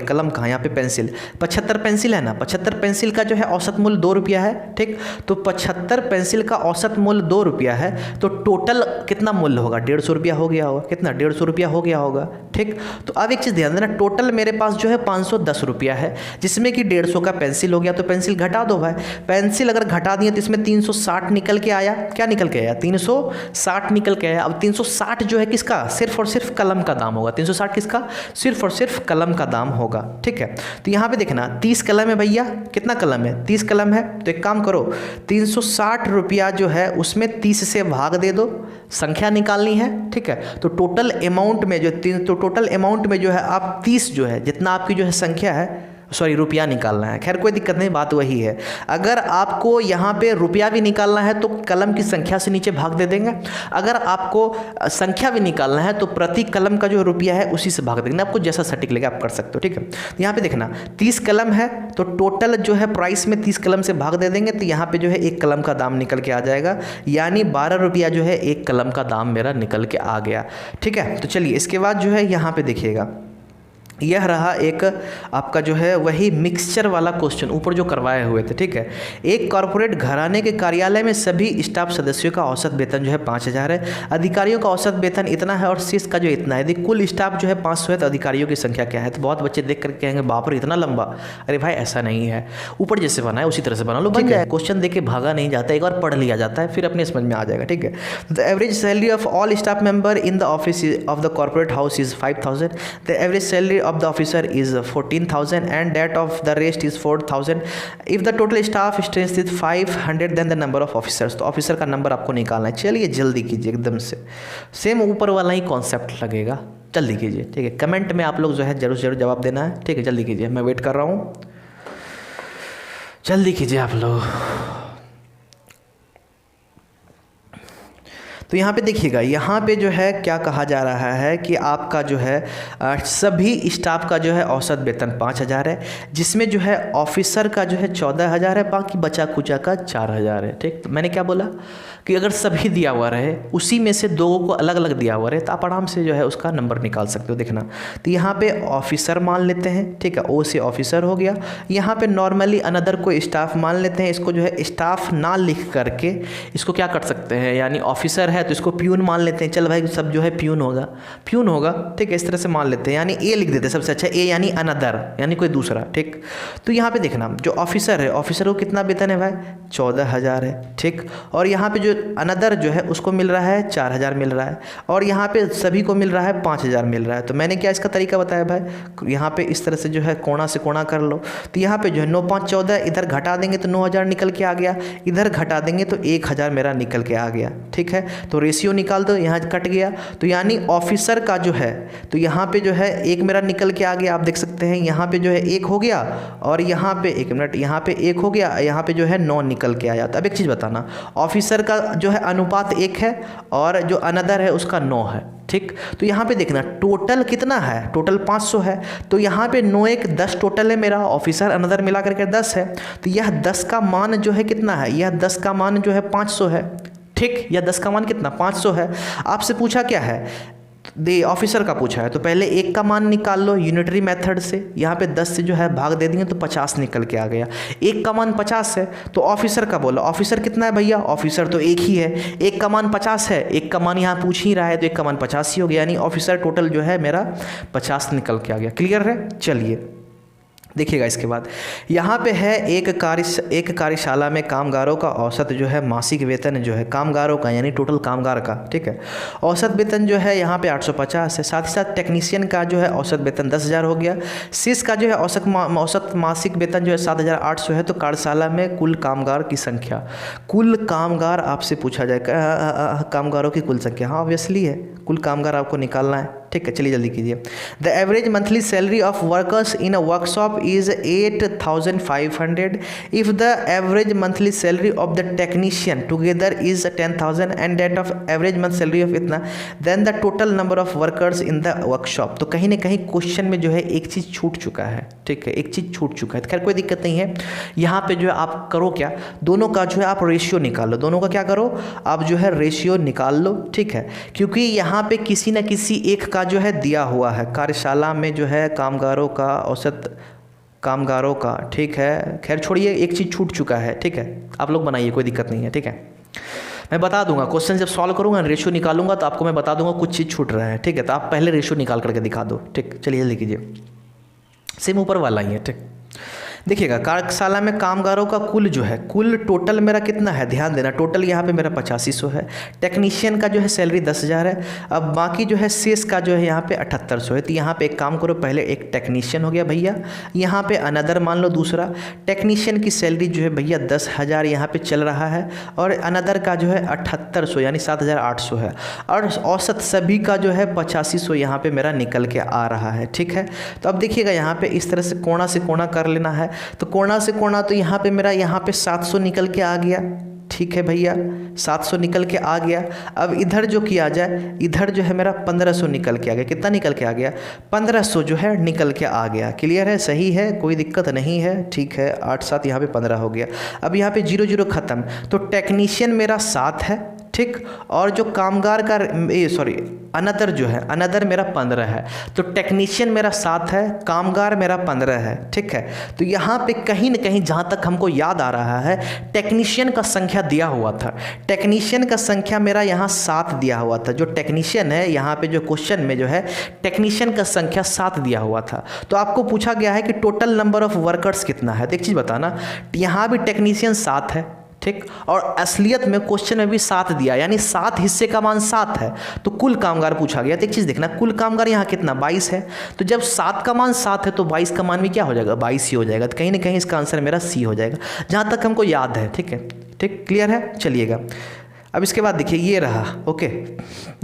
कलम कहाँ, यहाँ पे पेंसिल, 75 पेंसिल है ना, 75 पेंसिल का जो है औसत मूल्य 2 रुपया है। ठीक, तो 75 पेंसिल का औसत मूल्य 2 रुपया है, तो टोटल कितना मूल्य होगा, 150 रुपया हो गया होगा। कितना, 150 रुपया हो गया होगा। ठीक, तो अब एक चीज़ ध्यान देना, टोटल मेरे पास जो है 510 रुपया है, जिसमें कि 150 का पेंसिल हो गया, तो पेंसिल घटा दो भाई। पेंसिल अगर घटा दिए तो इसमें 360 निकल के आया। क्या निकल के आया, 360 निकल के आया। अब 360 जो है किसका, सिर्फ और सिर्फ कलम का दाम होगा। 360 किसका, सिर्फ और सिर्फ कलम का दाम होगा। ठीक है, तो यहाँ पे देखना 30 कलम है भैया, कितना कलम है, 30 कलम है, तो एक काम करो 360 रुपया जो है उसमें 30 से भाग दे दो, संख्या निकालनी है। ठीक है, तो टोटल अमाउंट में जो है आप 30 जो है, जितना आपकी जो है संख्या है, रुपया निकालना है। खैर कोई दिक्कत नहीं, बात वही है। अगर आपको यहाँ पे रुपया भी निकालना है तो कलम की संख्या से नीचे भाग दे देंगे, अगर आपको संख्या भी निकालना है तो प्रति कलम का जो रुपया है उसी से भाग देंगे, आपको जैसा सटीक लगे आप कर सकते हो। ठीक है, तो यहाँ पे देखना 30 कलम है, तो टोटल जो है प्राइस में 30 कलम से भाग दे देंगे, तो यहाँ पे जो है एक कलम का दाम निकल के आ जाएगा, यानी 12 रुपया जो है एक कलम का दाम मेरा निकल के आ गया। ठीक है, तो चलिए इसके बाद जो है यहाँ पे देखिएगा, यह रहा एक आपका जो है वही मिक्सचर वाला क्वेश्चन ऊपर जो करवाए हुए थे। ठीक है, एक कॉर्पोरेट घराने के कार्यालय में सभी स्टाफ सदस्यों का औसत वेतन जो है 5000 है, अधिकारियों का औसत वेतन इतना है और शीर्ष का जो इतना है। यदि कुल स्टाफ जो है 500 है तो अधिकारियों की संख्या क्या है। तो बहुत बच्चे देख कर कहेंगे बाप रे इतना लंबा, अरे भाई ऐसा नहीं है, ऊपर जैसे बना है उसी तरह से बना लो, बन जाए। क्वेश्चन देख के भागा नहीं जाता, एक बार पढ़ लिया जाता है, फिर अपने समझ में आ जाएगा। ठीक है, the average salary of all staff member in the office of the corporate house is 5000, the average salary of the officer is 14,000 and that of the rest is 4,000. if the total staff strength is 500 then the number of officers, तो officer का number आपको निकालना है। चलिए जल्दी कीजिए, एकदम से सेम ऊपर वाला ही कॉन्सेप्ट लगेगा, जल्दी कीजिए। ठीक है, कमेंट में आप लोग जो है जरूर जवाब देना है। ठीक है, जल्दी कीजिए, मैं वेट कर रहा हूँ, जल्दी कीजिए आप लोग। तो यहाँ पे देखिएगा, यहाँ पे जो है क्या कहा जा रहा है कि आपका जो है सभी स्टाफ का जो है औसत वेतन 5000 है, जिसमें जो है ऑफिसर का जो है 14000 है, बाकी बचा कुचा का 4000 है। ठीक, तो मैंने क्या बोला कि अगर सभी दिया हुआ रहे, उसी में से दो को अलग अलग दिया हुआ रहे, तो आप आराम से जो है उसका नंबर निकाल सकते हो। देखना, तो यहाँ पे ऑफिसर मान लेते हैं। ठीक है, ओ से ऑफिसर हो गया। यहाँ पे नॉर्मली अनदर को स्टाफ मान लेते हैं, इसको जो है स्टाफ ना लिख करके इसको क्या कर सकते हैं, यानी ऑफिसर है तो इसको प्यून मान लेते हैं। चल भाई सब जो है प्यून होगा। ठीक है, इस तरह से मान लेते हैं, यानी ए लिख देते हैं सबसे अच्छा, ए यानी अनदर, यानी कोई दूसरा। ठीक, तो यहाँ पे देखना जो ऑफिसर है, ऑफिसर को कितना वेतन है भाई, 14000 है। ठीक, और यहाँ पे जो अनदर जो है उसको मिल रहा है 4000 मिल रहा है, और यहाँ पे सभी को मिल रहा है 5000 मिल रहा है। तो मैंने क्या इसका तरीका बताया भाई, यहाँ पे इस तरह से जो है कोना से कोना कर लो, तो यहाँ पे जो है 9 5 14, इधर घटा देंगे तो 9000 निकल के आ गया, इधर घटा देंगे तो 1000 मेरा निकल के आ गया। ठीक है, तो रेशियो निकाल दो, यहाँ कट गया, तो यानी ऑफिसर का जो है, तो यहाँ पे जो है एक मेरा निकल के आ गया, आप देख सकते हैं यहाँ पे जो है 1 हो गया, और यहाँ पे 1 मिनट, यहाँ पे 1 हो गया, यहाँ पे जो है 9 निकल के आया। तो अब एक चीज़ बताना, ऑफिसर का जो है अनुपात 1 है और जो अनदर है उसका 9 है। ठीक, तो यहाँ पे देखना टोटल कितना है, टोटल 500 है, तो यहाँ पे 9 1 10 टोटल है मेरा, ऑफिसर अनदर मिला करके 10 है, तो यह 10 का मान जो है कितना है, यह 10 का मान जो है 500 है। ठीक, या 10 का मान कितना 500 है। आपसे पूछा क्या है, दे ऑफिसर का पूछा है तो पहले 1 का मान निकाल लो यूनिटरी मेथड से। यहाँ पे 10 से जो है भाग दे दिए तो 50 निकल के आ गया। 1 का मान 50 है तो ऑफिसर का बोला, ऑफिसर कितना है भैया, ऑफिसर तो 1 ही है, 1 का मान 50 है, 1 का मान यहाँ पूछ ही रहा है तो 1 का मान 50 ही हो गया, यानी ऑफिसर टोटल जो है मेरा 50 निकल के आ गया। क्लियर है? चलिए देखिएगा इसके बाद यहाँ पे है एक कार्यशाला में कामगारों का औसत जो है मासिक वेतन जो है कामगारों का यानी टोटल कामगार का, ठीक है, औसत वेतन जो है यहाँ पे 850 है। साथ ही साथ टेक्नीशियन का जो है औसत वेतन 10,000 हो गया। सिस का जो है औसत मासिक वेतन जो है 7,800 है। तो कार्यशाला में कुल कामगार की संख्या, कुल कामगार आपसे पूछा जाएगा कामगारों की कुल संख्या, हाँ ऑब्वियसली है, कुल कामगार आपको निकालना है, ठीक है। चलिए जल्दी कीजिए। The average monthly salary of workers in a workshop is 8,500 if the average monthly salary of the technician together is 10,000 and that of average month salary of इतना, then the total number of workers in the workshop. तो कहीं ना कहीं question में जो है एक चीज़ छूट चुका है, ठीक है, एक चीज़ छूट चुका है। खैर कोई दिक्कत नहीं है। यहाँ पे जो है आप करो क्या, दोनों का जो है आप रेशियो निकाल लो, दोनों का क्या करो आप जो है रेशियो निकाल लो, ठीक है, क्योंकि यहाँ पे किसी न किसी एक का जो है दिया हुआ है। कार्यशाला में जो है कामगारों का औसत कामगारों का, ठीक है, खैर छोड़िए, एक चीज़ छूट चुका है, ठीक है, आप लोग बनाइए, कोई दिक्कत नहीं है, ठीक है। मैं बता दूंगा क्वेश्चन जब सॉल्व करूंगा, रेशियो निकालूंगा तो आपको मैं बता दूंगा कुछ चीज़ छूट रहा है, ठीक है, तो आप पहले रेशियो निकाल करके दिखा दो, ठीक। चलिए जल्दी कीजिए, सेम ऊपर वाला ही है, ठीक। देखिएगा कार्यशाला में कामगारों का कुल जो है, कुल टोटल मेरा कितना है, ध्यान देना, टोटल यहाँ पे मेरा 8500 है। टेक्नीशियन का जो है सैलरी 10,000 है। अब बाकी जो है शेष का जो है यहाँ पे 7800 है। तो यहाँ पे एक काम करो, पहले एक टेक्नीशियन हो गया भैया, यहाँ पे अनदर मान लो दूसरा। टेक्नीशियन की सैलरी जो है भैया 10,000 यहाँ पे चल रहा है और अनदर का जो है 7800 यानी 7,800 है और औसत सभी का जो है 8500 यहाँ पे मेरा निकल के आ रहा है, ठीक है। तो अब देखिएगा यहाँ पे इस तरह से कोना से कोना कर लेना है। तो कोना से कोना तो यहाँ पे मेरा यहाँ पे 700 निकल के आ गया, ठीक है भैया, 700 निकल के आ गया। अब इधर जो किया जाए, इधर जो है मेरा 1500 निकल के आ गया। कितना निकल के आ गया? 1500 जो है निकल के आ गया। क्लियर है? सही है, कोई दिक्कत नहीं है, ठीक है। 8 7 यहाँ पे 15 हो गया। अब यहाँ पे 0 0 खत्म। तो टेक्नीशियन मेरा 7 है, ठीक, और जो कामगार का अनदर जो है, अनदर मेरा 15 है। तो टेक्नीशियन मेरा 7 है, कामगार मेरा 15 है, ठीक है। तो यहाँ पे कहीं न कहीं जहाँ तक हमको याद आ रहा है टेक्नीशियन का संख्या दिया हुआ था, टेक्नीशियन का संख्या मेरा यहाँ 7 दिया हुआ था। जो टेक्नीशियन है यहाँ पे जो क्वेश्चन में जो है टेक्नीशियन का संख्या 7 दिया हुआ था। तो आपको पूछा गया है कि टोटल नंबर ऑफ वर्कर्स कितना है। तो एक चीज़ बताना, यहाँ भी टेक्नीशियन 7 है, ठीक, और असलियत में क्वेश्चन में भी 7 दिया, यानी 7 हिस्से का मान 7 है। तो कुल कामगार पूछा गया। तो एक चीज़ देखना, कुल कामगार यहाँ कितना 22 है। तो जब 7 का मान 7 है तो 22 का मान भी क्या हो जाएगा? 22 ही हो जाएगा। तो कहीं ना कहीं इसका आंसर मेरा सी हो जाएगा, जहाँ तक हमको याद है, ठीक है, ठीक, क्लियर है। चलिएगा अब इसके बाद देखिए ये रहा, ओके,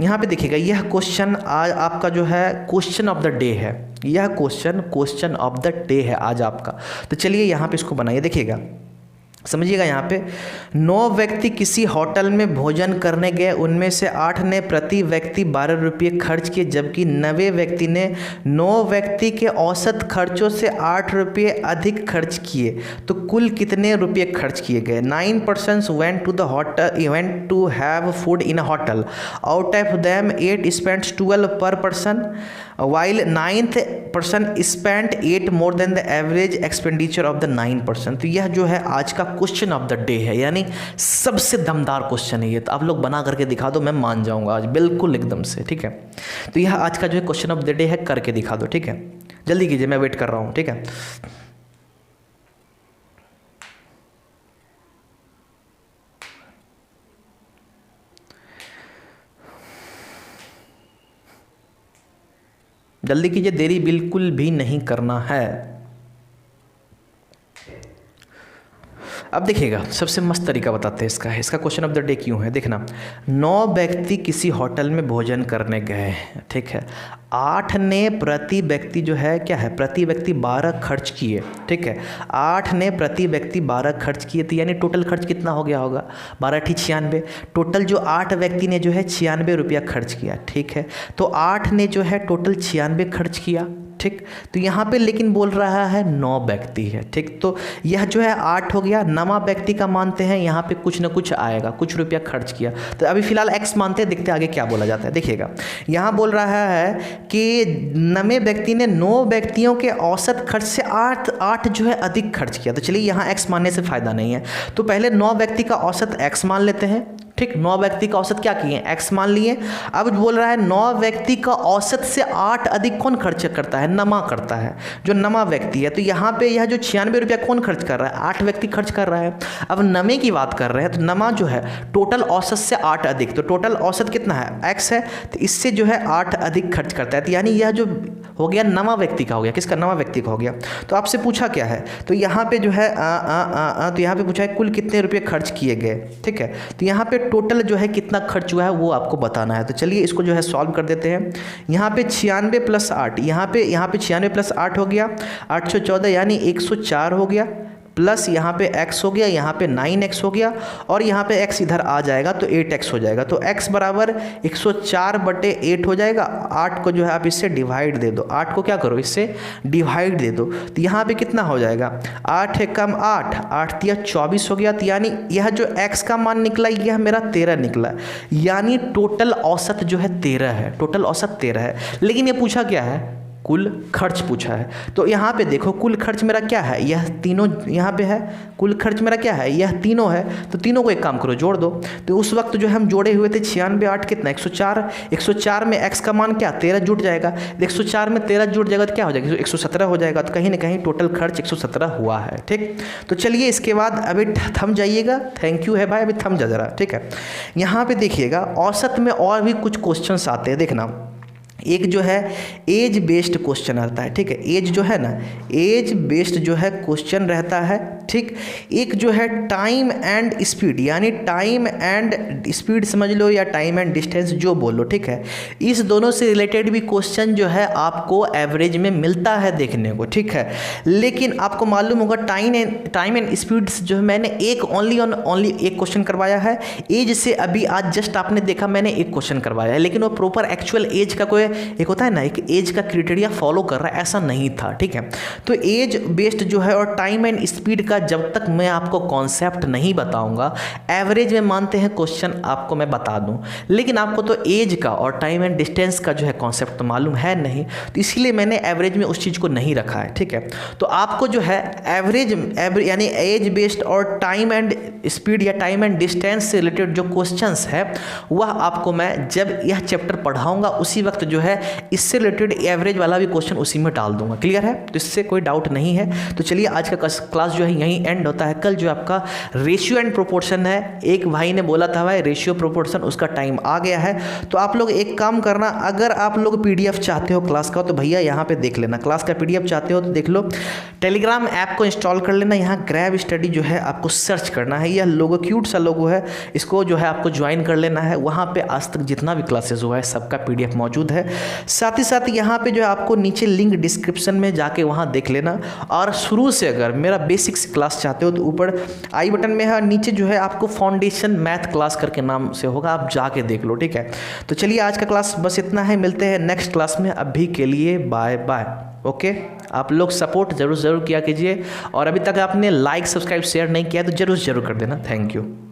यहाँ पे देखिएगा यह क्वेश्चन आज आपका जो है क्वेश्चन ऑफ द डे है। यह क्वेश्चन ऑफ द डे है आज आपका। तो चलिए यहाँ पे इसको बनाइए, देखिएगा समझिएगा। यहाँ पे 9 व्यक्ति किसी होटल में भोजन करने गए, उनमें से 8 ने प्रति व्यक्ति 12 रुपये खर्च किए, जबकि 9वें व्यक्ति ने 9 व्यक्ति के औसत खर्चों से 8 रुपये अधिक खर्च किए। तो कुल कितने रुपये खर्च किए गए? 9 persons went to the hotel event to have food in a hotel. Out of them 8 spent 12 per person, while 9th person spent 8 more than the average expenditure of the 9 person. तो यह जो है आज का क्वेश्चन ऑफ द डे है, यानी सबसे दमदार क्वेश्चन है ये। तो आप लोग बना करके दिखा दो, मैं मान जाऊंगा आज बिल्कुल एकदम से, ठीक है। तो यह आज का जो है क्वेश्चन ऑफ द डे है, करके दिखा दो, ठीक है। जल्दी कीजिए, मैं वेट कर रहा हूँ, ठीक है। जल्दी कीजिए, देरी बिल्कुल भी नहीं करना है। अब देखिएगा सबसे मस्त तरीका बताते हैं इसका क्वेश्चन ऑफ द डे क्यों है। देखना, 9 व्यक्ति किसी होटल में भोजन करने गए, ठीक है। 8 ने प्रति व्यक्ति जो है क्या है, प्रति व्यक्ति 12 खर्च किए, ठीक है। 8 ने प्रति व्यक्ति 12 खर्च किए, तो यानी टोटल खर्च कितना हो गया होगा? 12 × 96। टोटल जो 8 व्यक्ति ने जो है 96 रुपया खर्च किया, ठीक है। तो 8 ने जो है टोटल 96 खर्च किया, ठीक। तो यहाँ पे लेकिन बोल रहा है 9 व्यक्ति है, ठीक। तो यह जो है 8 हो गया, 9वां व्यक्ति का मानते हैं, यहाँ पे कुछ ना कुछ आएगा, कुछ रुपया खर्च किया। तो अभी फिलहाल x मानते हैं, देखते हैं आगे क्या बोला जाता है। देखिएगा यहाँ बोल रहा है कि 9वें व्यक्ति ने 9 व्यक्तियों के औसत खर्च से 8 जो है अधिक खर्च किया। तो चलिए यहाँ x मानने से फायदा नहीं है, तो पहले 9 व्यक्ति का औसत x मान लेते हैं, ठीक। 9 व्यक्ति का औसत क्या किए, x मान लिए। अब बोल रहा है 9 व्यक्ति का औसत से 8 अधिक कौन खर्च करता है, नमा करता है, जो नमा व्यक्ति है। तो यहाँ पे यह जो 96 रुपया कौन खर्च कर रहा है, 8 व्यक्ति खर्च कर रहा है। अब नमे की बात कर रहे हैं, तो नमा जो है टोटल औसत से 8 अधिक, तो टोटल औसत कितना है, x है, तो इससे जो है 8 अधिक खर्च करता है। तो यानी यह जो हो गया नमा व्यक्ति का हो गया, किसका, नमा व्यक्ति का हो गया। तो आपसे पूछा क्या है, तो यहाँ पे जो है तो यहाँ पे पूछा है कुल कितने रुपये खर्च किए गए, ठीक है। तो यहाँ पे टोटल जो है कितना खर्च हुआ है वो आपको बताना है। तो चलिए इसको जो है सॉल्व कर देते हैं। यहाँ पे 96 + 8, यहाँ पे 96 + 8 हो गया 814, यानी 104 हो गया, प्लस यहाँ पे x हो गया, यहाँ पे 9x हो गया, और यहाँ पे x इधर आ जाएगा तो 8x हो जाएगा। तो x बराबर 104/8 हो जाएगा। 8 को जो है आप इससे डिवाइड दे दो, 8 को क्या करो, इससे डिवाइड दे दो। तो यहाँ पे कितना हो जाएगा, 8 × 8, 8 × 24 हो गया। तो यानी यह जो x का मान निकला यह मेरा 13 निकला, यानी टोटल औसत जो है 13 है, टोटल औसत 13 है। लेकिन ये पूछा क्या है, कुल खर्च पूछा है। तो यहाँ पे देखो कुल खर्च मेरा क्या है, यह तीनों यहाँ पे है, कुल खर्च मेरा क्या है, यह तीनों है। तो तीनों को एक काम करो, जोड़ दो। तो उस वक्त जो हम जोड़े हुए थे 96 8 कितना 104, 104 में x का मान क्या 13 जुट जाएगा, 104 में 13 जुट जाएगा तो क्या हो जाएगा 117 हो जाएगा। तो कहीं ना कहीं टोटल खर्च 117 हुआ है, ठीक। तो चलिए इसके बाद अभी थम जाइएगा, थैंक यू है भाई, अभी थम जा जरा, ठीक है। यहाँ पे देखिएगा औसत में और भी कुछ क्वेश्चन आते हैं, देखना। एक जो है एज बेस्ड क्वेश्चन आता है, ठीक है, एज जो है ना, एज बेस्ड जो है क्वेश्चन रहता है, ठीक। एक जो है टाइम एंड स्पीड, यानी टाइम एंड स्पीड समझ लो या टाइम एंड डिस्टेंस जो बोलो, ठीक है। इस दोनों से रिलेटेड भी क्वेश्चन जो है आपको एवरेज में मिलता है देखने को, ठीक है। लेकिन आपको मालूम होगा टाइम एंड स्पीड जो है मैंने एक ओनली एक क्वेश्चन करवाया है। एज से अभी आज जस्ट आपने देखा मैंने एक क्वेश्चन करवाया है, लेकिन वो प्रॉपर एक्चुअल एज का कोई एक होता है ना, एक एज का क्राइटेरिया फॉलो कर रहा है, ऐसा नहीं था, ठीक है। तो एज बेस्ड जो है और टाइम एंड स्पीड का जब तक मैं आपको कॉन्सेप्ट नहीं बताऊंगा, एवरेज में मानते हैं क्वेश्चन आपको मैं बता दूं, लेकिन आपको तो एज का और टाइम एंड डिस्टेंस का जो है कॉन्सेप्ट तो मालूम है नहीं, तो इसलिए मैंने एवरेज में उस चीज़ को नहीं रखा है, ठीक है। तो आपको जो है एवरेज यानी एज बेस्ड और टाइम एंड स्पीड या टाइम एंड डिस्टेंस से रिलेटेड जो क्वेश्चंस है वह आपको मैं जब यह चैप्टर पढ़ाऊंगा उसी वक्त जो है इससे रिलेटेड एवरेज वाला भी क्वेश्चन उसी में डाल दूंगा, क्लियर है। तो इससे कोई डाउट नहीं है। तो चलिए आज का क्लास जो है यहीं एंड होता है। कल जो आपका रेशियो एंड प्रोपोर्शन है, एक भाई ने बोला था भाई रेशियो प्रोपोर्शन, उसका टाइम आ गया है। तो आप लोग एक काम करना, अगर आप लोग PDF चाहते हो क्लास का तो भैया यहाँ पे देख लेना, क्लास का PDF चाहते हो तो देख लो, टेलीग्राम ऐप को इंस्टॉल कर लेना, यहाँ ग्रैब स्टडी जो है आपको सर्च करना है, यह लोगो क्यूट सा लोगो है, इसको जो है आपको ज्वाइन कर लेना है। वहाँ पे आज तक जितना भी क्लासेस हुआ है सबका PDF मौजूद है। साथ ही साथ यहाँ पे जो है आपको नीचे लिंक डिस्क्रिप्शन में जाके वहाँ देख लेना। और शुरू से अगर मेरा बेसिक्स क्लास चाहते हो तो ऊपर आई बटन में है, नीचे जो है आपको फाउंडेशन मैथ क्लास करके नाम से होगा, आप जाके देख लो, ठीक है। तो चलिए आज का क्लास बस इतना है, मिलते हैं नेक्स्ट क्लास में। अभी के लिए बाय बाय, ओके। आप लोग सपोर्ट जरूर किया कीजिए, और अभी तक आपने लाइक सब्सक्राइब शेयर नहीं किया तो जरूर कर देना। Thank you.